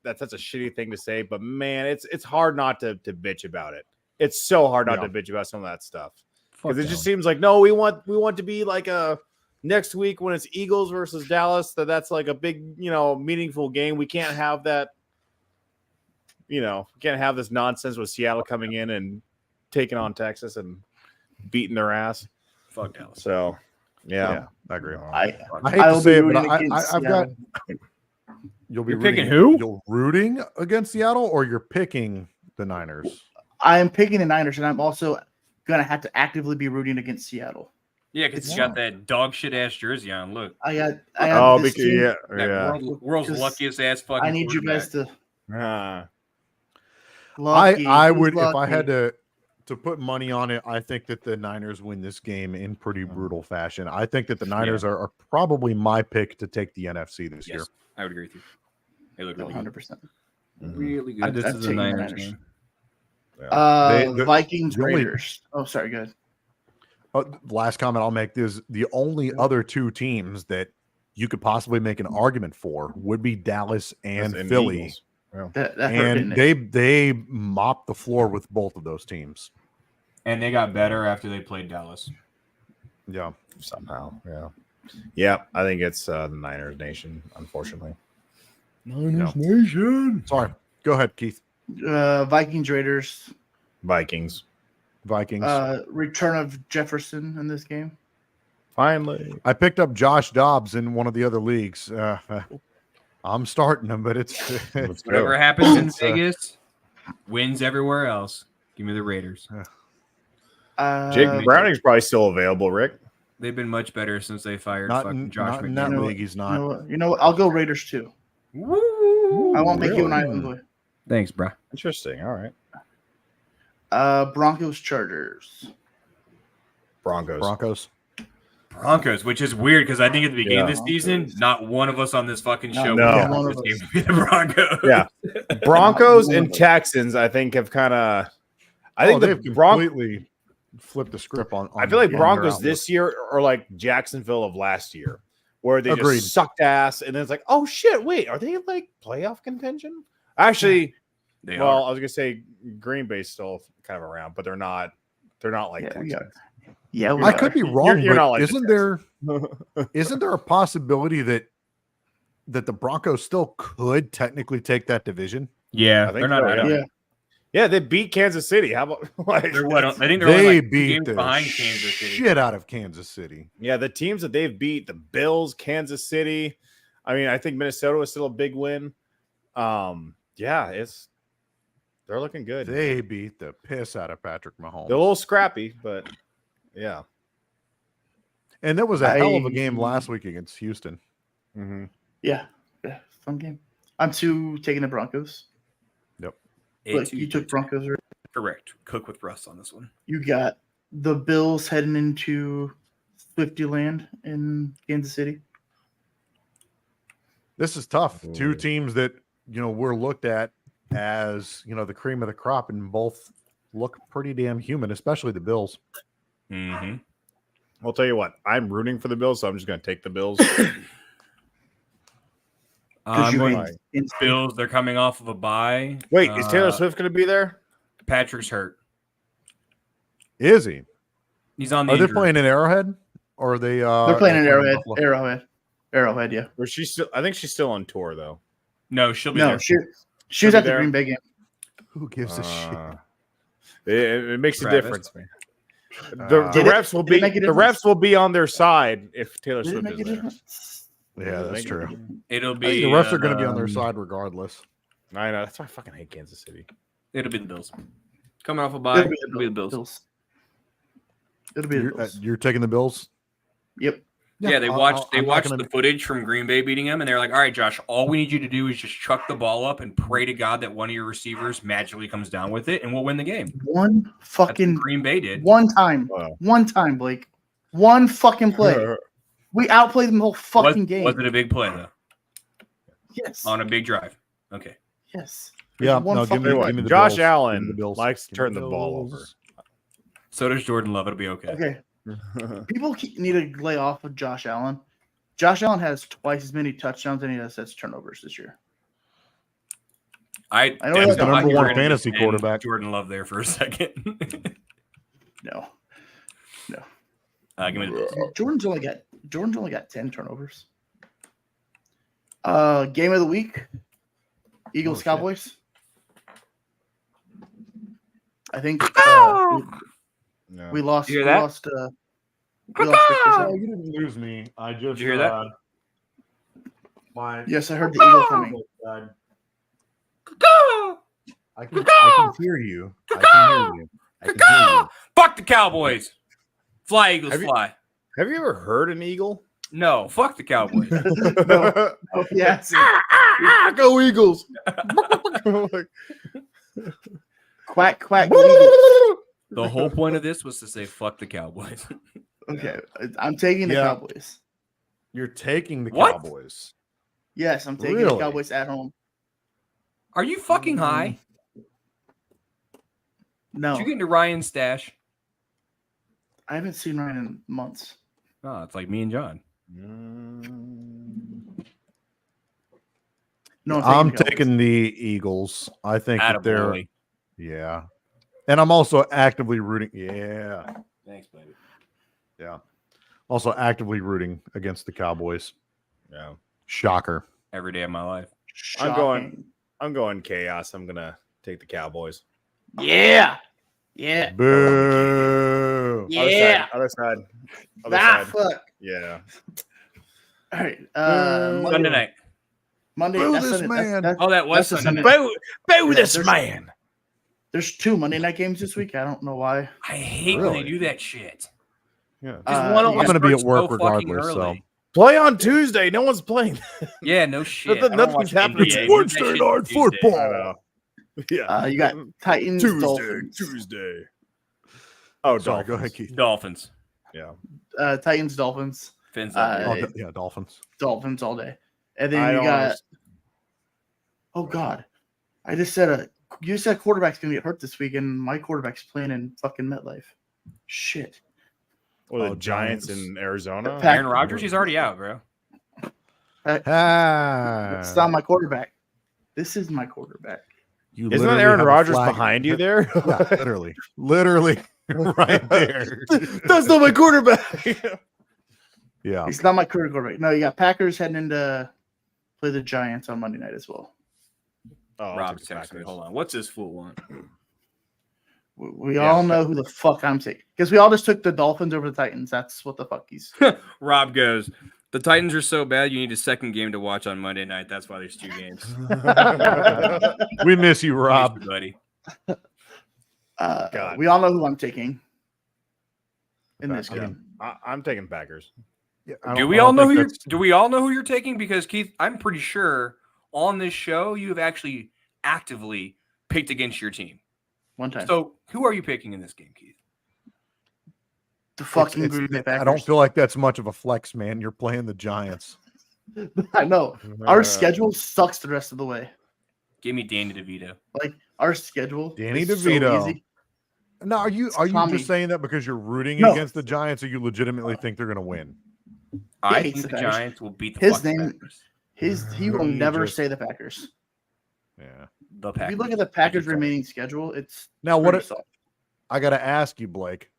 that's a shitty thing to say. But man, it's hard not to bitch about it. It's so hard not to bitch about some of that stuff because it just seems like no, we want to be like a next week when it's Eagles versus Dallas. That's like a big meaningful game. We can't have that. We can't have this nonsense with Seattle coming in and taking on Texas and beating their ass. Fuck Dallas. So. Yeah, I agree. I hate to say it, but I've got. You're picking who? You're rooting against Seattle, or you're picking the Niners? I am picking the Niners, and I'm also gonna have to actively be rooting against Seattle. Yeah, because you got that dog shit ass jersey on. Look, I got world's luckiest ass fucking. I need you guys to. I would if I had to put money on it. I think that the Niners win this game in pretty brutal fashion. I think that the Niners are probably my pick to take the NFC this year. I would agree with you. They look really 100%. Really good. This is a Niners game. Vikings Raiders. Oh, sorry, go ahead. Last comment I'll make is the only other two teams that you could possibly make an argument for would be Dallas and Philly. And they mopped the floor with both of those teams. And they got better after they played Dallas. Yeah. Somehow. Yeah. Yeah. I think it's the Niners Nation, unfortunately. Niners Nation. Sorry. Go ahead, Keith. Vikings Raiders. Vikings. Return of Jefferson in this game. Finally. I picked up Josh Dobbs in one of the other leagues. I'm starting him, but it's whatever happens in Vegas wins everywhere else. Give me the Raiders. Jake Browning's probably still available, Rick. They've been much better since they fired fucking Josh McDaniels. In that league, he's not. You know what? I'll go Raiders too. Woo! I won't make you an island boy. Thanks, bro. Interesting. All right. Broncos Chargers. Broncos. Broncos, which is weird because I think at the beginning of this season, not one of us on this fucking show would this game to be the Broncos. Yeah, Broncos and Texans, I think, have kind of. I think they've completely flipped the script on I feel like Broncos this year are like Jacksonville of last year, where they just sucked ass, and then it's like, oh shit, wait, are they like playoff contention? Actually, I was gonna say Green Bay's still kind of around, but they're not. They're not like Texans. Yeah, I could be wrong. You're but not like isn't there a possibility that the Broncos still could technically take that division? Yeah, they're not. Yeah, they beat Kansas City. How about like they're what? I think they're they only like beat games the behind Kansas City. Shit out of Kansas City. Yeah, the teams that they've beat: the Bills, Kansas City. I mean, I think Minnesota is still a big win. Yeah, they're looking good. They beat the piss out of Patrick Mahomes. They're a little scrappy, but yeah. And there was a hell of a game last week against Houston. Mm-hmm. Yeah, fun game. I'm taking the Broncos. Yep. But you took Broncos, right? Correct. Cook with Russ on this one. You got the Bills heading into Swifty Land in Kansas City. This is tough. Two teams that we're looked at as the cream of the crop, and both look pretty damn human, especially the Bills. Mm-hmm. I'll tell you what, I'm rooting for the Bills, so I'm just going to take the Bills. Bills, they're coming off of a bye. Wait, is Taylor Swift going to be there? Patrick's hurt. Is he? He's on the Are injury. they playing in Arrowhead? Or are they they're playing in Arrowhead, yeah. Or I think she's still on tour, though. No, she'll be there. She was at the Green Bay game. Who gives a shit? It makes a Travis. difference, man. The refs will be on their side if Taylor Swift is there. Yeah, that's true. It'll I be think the refs are going to be on their side regardless. I know. That's why I fucking hate Kansas City. It'll be the Bills. Coming off a bye, it'll be the Bills. It'll be the Bills. You're taking the Bills? Yep. Yeah, they watched the footage from Green Bay beating them, and they're like, all right, Josh, all we need you to do is just chuck the ball up and pray to God that one of your receivers magically comes down with it, and we'll win the game. One fucking Green Bay did. One time, Blake. One fucking play. We outplayed them the whole fucking game. Was it a big play, though? Yes. On a big drive. Okay. Yes. Yeah, no, give me the Josh Bills. Allen Bills. likes to turn the ball over. So does Jordan Love. It'll be okay. Okay. People need to lay off of Josh Allen. Josh Allen has twice as many touchdowns than he has turnovers this year. I know he's the number one fantasy quarterback. Jordan Love there for a second. No. Give me the Bills. Jordan's only got 10 turnovers. Game of the week. Eagles Cowboys. I think we lost. You hear that? We lost Oh, you didn't lose me. I just. Did you hear that? Yes, I heard the Eagle coming. I can hear you. I can hear you. Fuck the Cowboys. Fly, Eagles, fly. Have you ever heard an eagle? No, fuck the Cowboys. No. Yes. Go Eagles. Quack, quack. Eagles. The whole point of this was to say fuck the Cowboys. Okay, I'm taking the Cowboys. You're taking the What? Cowboys. Yes, I'm taking the Cowboys at home. Are you fucking high? No, Did you get into Ryan's stash? I haven't seen Ryan in months. Oh, it's like me and John. No, I'm taking the Eagles. I think that they're Attaboy. yeah. And I'm also actively rooting. Yeah. Thanks, baby. Yeah. Also actively rooting against the Cowboys. Yeah. Shocker. Every day of my life. Shocking. I'm going chaos. I'm gonna take the Cowboys. Yeah. Yeah. Boo. Yeah. Other side. Fuck. Yeah. All right. Sunday night. Monday. Boo That's this Sunday. man. That was that's Sunday. Sunday. Boo this man. There's 2 Monday night games this week. I don't know why. I hate when they do that shit. Yeah. I'm going to be at work regardless. So Play on Tuesday. No one's playing. Yeah, no shit. Nothing's happening. NBA. It's Wednesday night football. Yeah. You got Titans. Dolphins. Tuesday. Oh, sorry, Dolphins. go ahead, Keith. Dolphins. Yeah. Titans, Dolphins. Fins up. Yeah, Dolphins. Dolphins all day. And then you got. Oh God, I just said you said quarterback's gonna get hurt this week, and my quarterback's playing in fucking MetLife. Shit. Well, the Giants in Arizona. Aaron Rodgers, he's already out, bro. It's not my quarterback. This is my quarterback. Isn't that Aaron Rodgers behind you there? Yeah, literally right there. That's not my quarterback. Yeah, he's not my quarterback. No, you got Packers heading into play the Giants on Monday night as well. Oh, Rob texted me. Hold on. What's this fool want? We all know who the fuck I'm taking because we all just took the Dolphins over the Titans. That's what the fuck he's. Rob goes. The Titans are so bad. You need a second game to watch on Monday night. That's why there's 2 games. We miss you, Rob, miss you, buddy. We all know who I'm taking in this game. I'm taking Packers. Yeah, do we all know who you're taking? Because Keith, I'm pretty sure on this show you have actually actively picked against your team. One time. So who are you picking in this game, Keith? The fucking Green Bay Packers. I don't feel like that's much of a flex, man. You're playing the Giants. I know. Our schedule sucks the rest of the way. Give me Danny DeVito. Like our schedule. Danny is DeVito. So easy. No, are you just saying that because you're rooting against the Giants, or you legitimately think they're going to win? I think the Giants will beat the Packers. He will never say the Packers. Yeah. The Packers. If you look at the Packers' remaining schedule, it's now I got to ask you, Blake,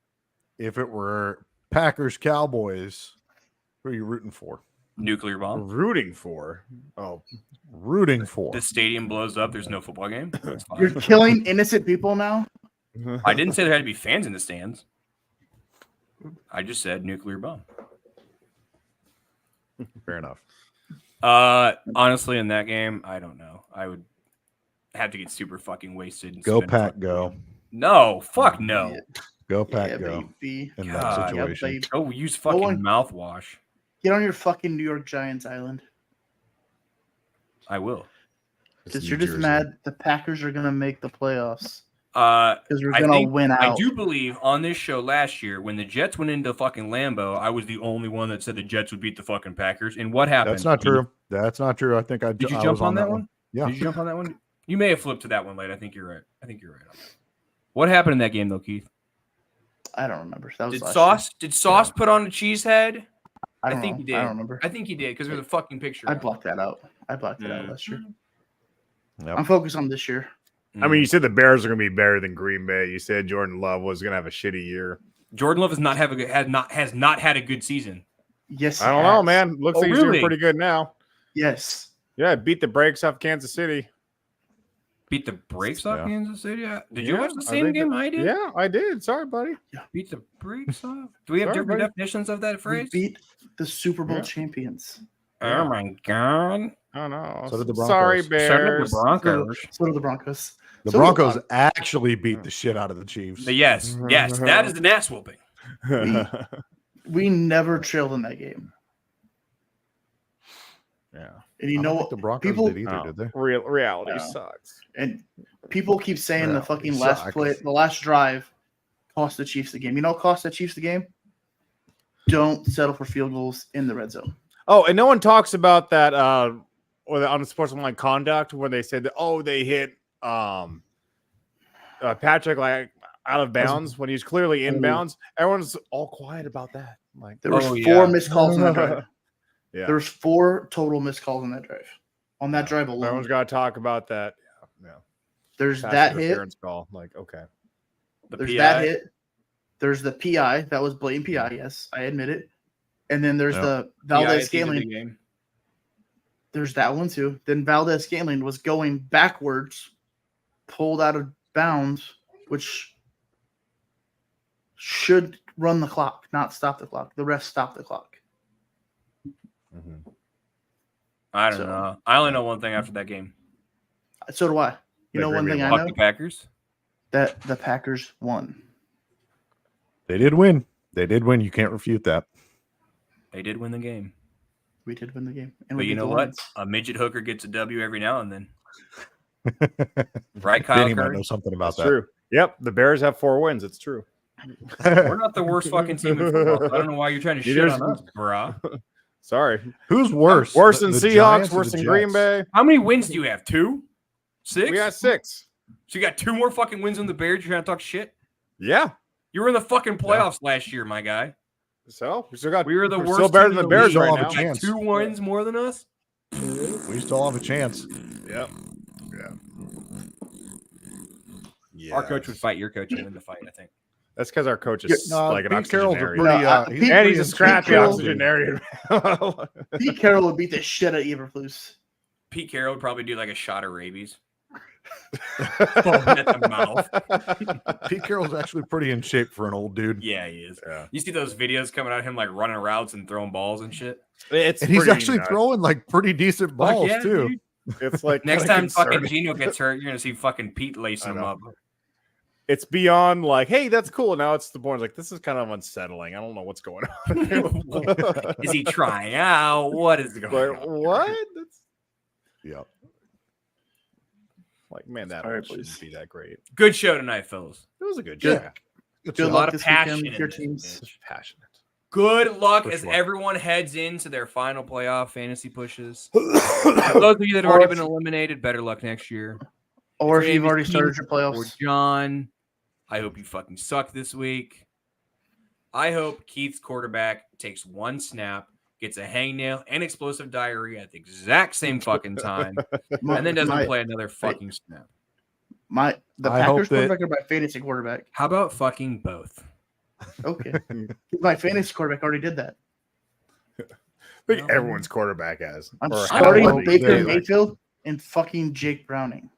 if it were Packers Cowboys, who are you rooting for? Nuclear bomb. Rooting for? Oh, rooting for. The stadium blows up. There's no football game. You're killing innocent people now. I didn't say there had to be fans in the stands. I just said nuclear bomb. Fair enough. Honestly, in that game, I don't know. I would have to get super fucking wasted. And go Pack, go. No, fuck no. Go Pack, go. Baby. In that situation. Oh, use fucking mouthwash. Get on your fucking New York Giants island. I will. Because you're just mad the Packers are gonna make the playoffs. Because we're gonna win out. I do believe on this show last year when the Jets went into fucking Lambeau, I was the only one that said the Jets would beat the fucking Packers. And what happened? That's not true. That's not true. I think did you jump on that one? Yeah. Did you jump on that one? You may have flipped to that one late. I think you're right. On that. What happened in that game though, Keith? I don't remember. That was Did Sauce put on a cheese head? I think he did. I don't remember. I think he did because there's a fucking picture. I blocked that out. Out last year. Yep. I'm focused on this year. I mean, you said the Bears are going to be better than Green Bay. You said Jordan Love was going to have a shitty year. Jordan Love has not had a good season. Yes, I don't know, man. Looks like he's doing pretty good now. Yes. Yeah, beat the brakes off Kansas City. Beat the brakes off Kansas City? Did you watch the same game I did? Yeah, I did. Sorry, buddy. Beat the brakes off? Do we have different definitions of that phrase? We beat the Super Bowl champions. Oh, my God. Oh, no. So did the Broncos. Sorry, Bears. So did the Broncos. So did the Broncos. The Broncos actually beat the shit out of the Chiefs. But yes, that is an ass whooping. We never trailed in that game. Yeah. And you know what? The Broncos did either, did they? Reality sucks. And people keep saying the fucking last play, the last drive cost the Chiefs the game. You know what cost the Chiefs the game? Don't settle for field goals in the red zone. Oh, and no one talks about that or on the sportsmanlike conduct where they said that they hit Patrick like out of bounds when he's clearly inbounds. Everyone's all quiet about that. Like there was 4 missed calls in that drive. Yeah, there was 4 total missed calls on that drive. On that drive alone, everyone's got to talk about that. Yeah. There's that hit. Call. Like okay. There's that hit. There's the PI that was blatant PI. Yes, I admit it. And then there's the Valdez-Scantling. There's that one too. Then Valdez-Scantling was going backwards, pulled out of bounds, which should run the clock, not stop the clock. The refs stopped the clock. Mm-hmm. I don't know. I only know one thing after that game. So do I. You know one thing I know? The Packers? That the Packers won. They did win. You can't refute that. They did win the game. We did win the game. And but you know what? A midget hooker gets a W every now and then. Right, Kyle Danny Curry? might know something about that. True. Yep. The Bears have 4 wins. It's true. We're not the worst fucking team in football. I don't know why you're trying to shit on us, bruh. Sorry. Who's worse? Worse than the Seahawks, Giants or worse the than Green Jets? Bay. How many wins do you have? 2? 6? We got 6. So you got 2 more fucking wins than the Bears? You're trying to talk shit? Yeah. You were in the fucking playoffs last year, my guy. So we were the worst. Still better team than the in Bears league. right have a now. chance. Like 2 wins more than us? We still have a chance. Yep. Yeah. Our coach would fight your coach and win the fight, I think. That's because our coach is like an Pete Carroll's a octogenarian. pretty, And he's a scrappy Carroll- octogenarian. Pete Carroll would beat the shit out of Eberflus. Pete Carroll would probably do like a shot of rabies. Foam at the mouth. Pete Carroll's actually pretty in shape for an old dude. Yeah, he is. Yeah. You see those videos coming out of him like running routes and throwing balls and shit? And he's actually throwing like pretty decent balls yeah, too. dude. It's like Next kinda time fucking concerning. Gino gets hurt, you're gonna see fucking Pete lacing him up. It's beyond like, hey, that's cool. Now it's the point like this is kind of unsettling. I don't know what's going on. Is he trying out? What is going on? What? That's Yep. like, man, that All right, shouldn't please. be that great. Good show tonight, fellas. It was a good Good. show. Good a luck lot of this passion weekend in with your this teams. bitch. Passionate. Good luck For as sure. everyone heads into their final playoff fantasy pushes. For those of you that have already been eliminated, better luck next year. Or If if you've your already name is started your Keith or playoffs. John, I hope you fucking suck this week. I hope Keith's quarterback takes 1 snap, gets a hangnail and explosive diarrhea at the exact same fucking time, and then doesn't play another fucking snap. The I hope Packers that- quarterback or my fantasy quarterback? How about fucking both? Okay. My fantasy quarterback already did that. I think everyone's quarterback has. I'm Or starting hope Baker they- Mayfield and fucking Jake Browning.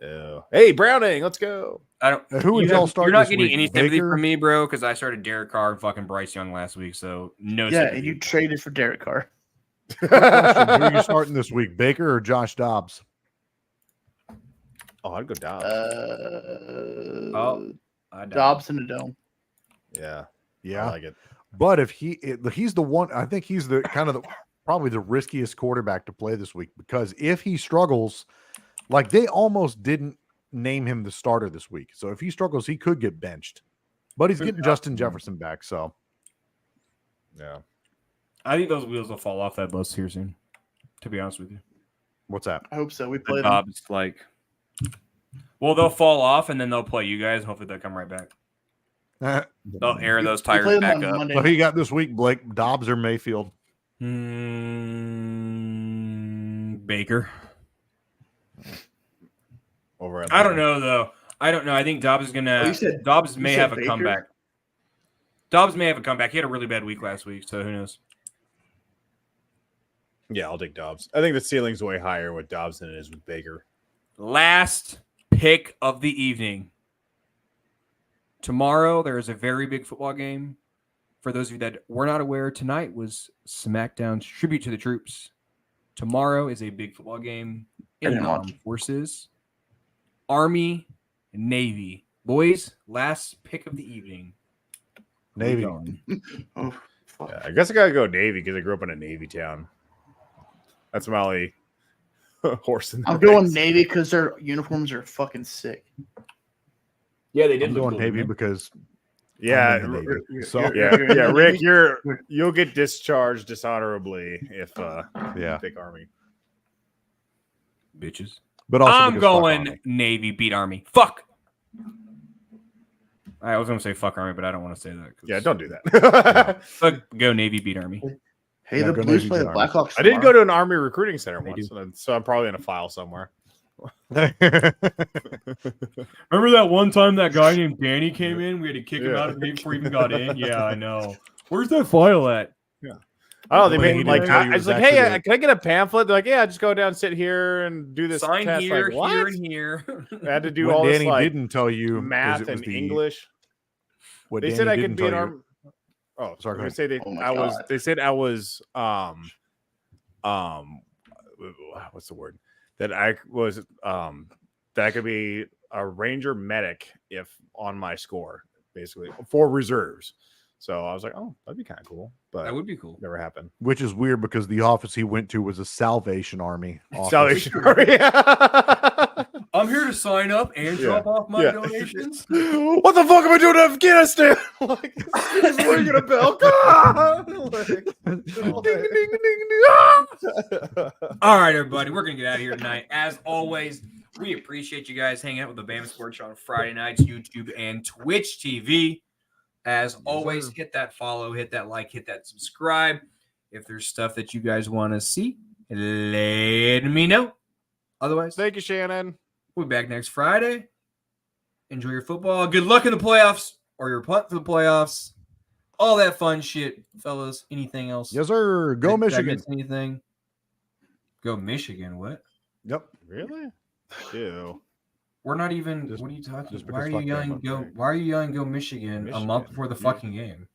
Ew. Hey, Browning, let's go. I don't. Who would y'all start You're not this getting week? any sympathy Baker? from me, bro, because I started Derek Carr and fucking Bryce Young last week. So no Yeah, sympathy. and you traded for Derek Carr. Question, who are you starting this week, Baker or Josh Dobbs? Oh, I'd go Dobbs. I don't. Dobbs in the dome. Yeah. Yeah, I like it. but if he's the one, I think he's the kind of the probably the riskiest quarterback to play this week because if he struggles, like they almost didn't name him the starter this week. So if he struggles, he could get benched. But he's getting Justin Jefferson back, so Yeah. I think those wheels will fall off that bus here soon. To be honest with you, what's that? I hope so. We the play them. Dobbs well, they'll fall off and then they'll play you guys. Hopefully, they'll come right back. They'll air those We play tires them back on up. Monday. What he got this week, Blake? Dobbs or Mayfield? Baker. Over at I don't know though. I don't know. I think Dobbs is gonna. Oh, you said- Dobbs you may said have a Baker? comeback. Dobbs may have a comeback. He had a really bad week last week, so who knows? Yeah, I'll take Dobbs. I think the ceiling's way higher with Dobbs than it is with Baker. Last pick of the evening. Tomorrow there is a very big football game. For those of you that were not aware, tonight was SmackDown's tribute to the troops. Tomorrow is a big football game in the armed forces. Army, Navy. Boys, last pick of the evening. Navy. Oh, fuck. Yeah, I guess I gotta go Navy because I grew up in a Navy town. That's my only horse in the I'm going race. Navy because their uniforms are fucking sick. Yeah, they I'm going Navy because Yeah, I'm in the Navy. So yeah, Rick, you'll get discharged dishonorably if yeah, pick Army. Bitches. but also I'm because fuck going Army. Navy beat Army. Fuck. I was going to say fuck Army, but I don't want to say that. Yeah, don't do that. Fuck, go Navy beat Army. Hey, Yeah, the go Blues Navy play the beat Army. Blackhawks. I did go tomorrow. to an Army recruiting center They once, do. so I'm probably in a file somewhere. Remember that one time that guy named Danny came in? We had to kick him out of the game before he even got in. Yeah, I know. Where's that file at? Oh, they Well, made he like didn't tell you I it was was like, hey, actually can I get a pamphlet? They're like, yeah, just go down, sit here, and do this Sign test. here, Like, what? here, and here. I had to do What all Danny this like didn't tell you is math it was and the- English. What They Danny said I didn't could be an tell you- army. Oh, Sorry, go They say they, Oh my I was. God. They said I was. What's the word? That I was. That I could be a ranger medic if on my score, basically for reserves. So I was like, oh, that'd be kind of cool, but That would be cool. never happened. Which is weird because the office he went to was a Salvation Army office. Salvation Army. I'm here to sign up and drop off my donations. What the fuck am I doing in Afghanistan? Like, just ringing a bell. Ding, ding, ding, ding. All right, everybody, we're gonna get out of here tonight. As always, we appreciate you guys hanging out with the Bama Sports Show on Friday nights, YouTube and Twitch TV. As always, hit that follow, hit that like, hit that subscribe. If there's stuff that you guys want to see, let me know. Otherwise, thank you, Shannon. We'll be back next Friday. Enjoy your football. Good luck in the playoffs or your punt for the playoffs. All that fun shit, fellas. Anything else? Yes, sir. Go Michigan. Anything? Go Michigan. What? Yep. Really? Ew. We're not even. What are you talking? Why are you yelling? Why are you yelling? Go Michigan a month before the fucking game.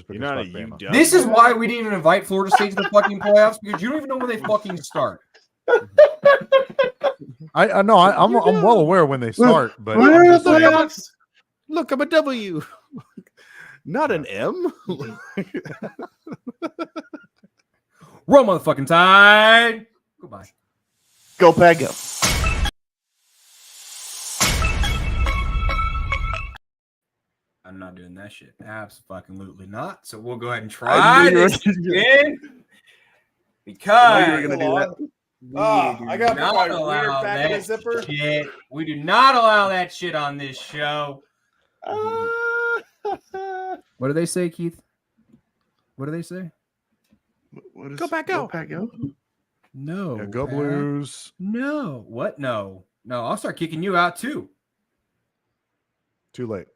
You're not a This is why we didn't even invite Florida State to the fucking playoffs, because you don't even know when they fucking start. I know. I'm well aware when they start, but look, I'm a W, not an M. Roll motherfucking Tide. Goodbye. Go Pack Go. I'm not doing that shit. Absolutely not. So we'll go ahead and try this again. Because you were gonna do that. I got my reader back in the zipper. Shit. We do not allow that shit on this show. What do they say, Keith? What do they say? Go Pack Go. Go Pack Go. No. Yeah, go Blues. No. What? No. No. I'll start kicking you out too. Too late.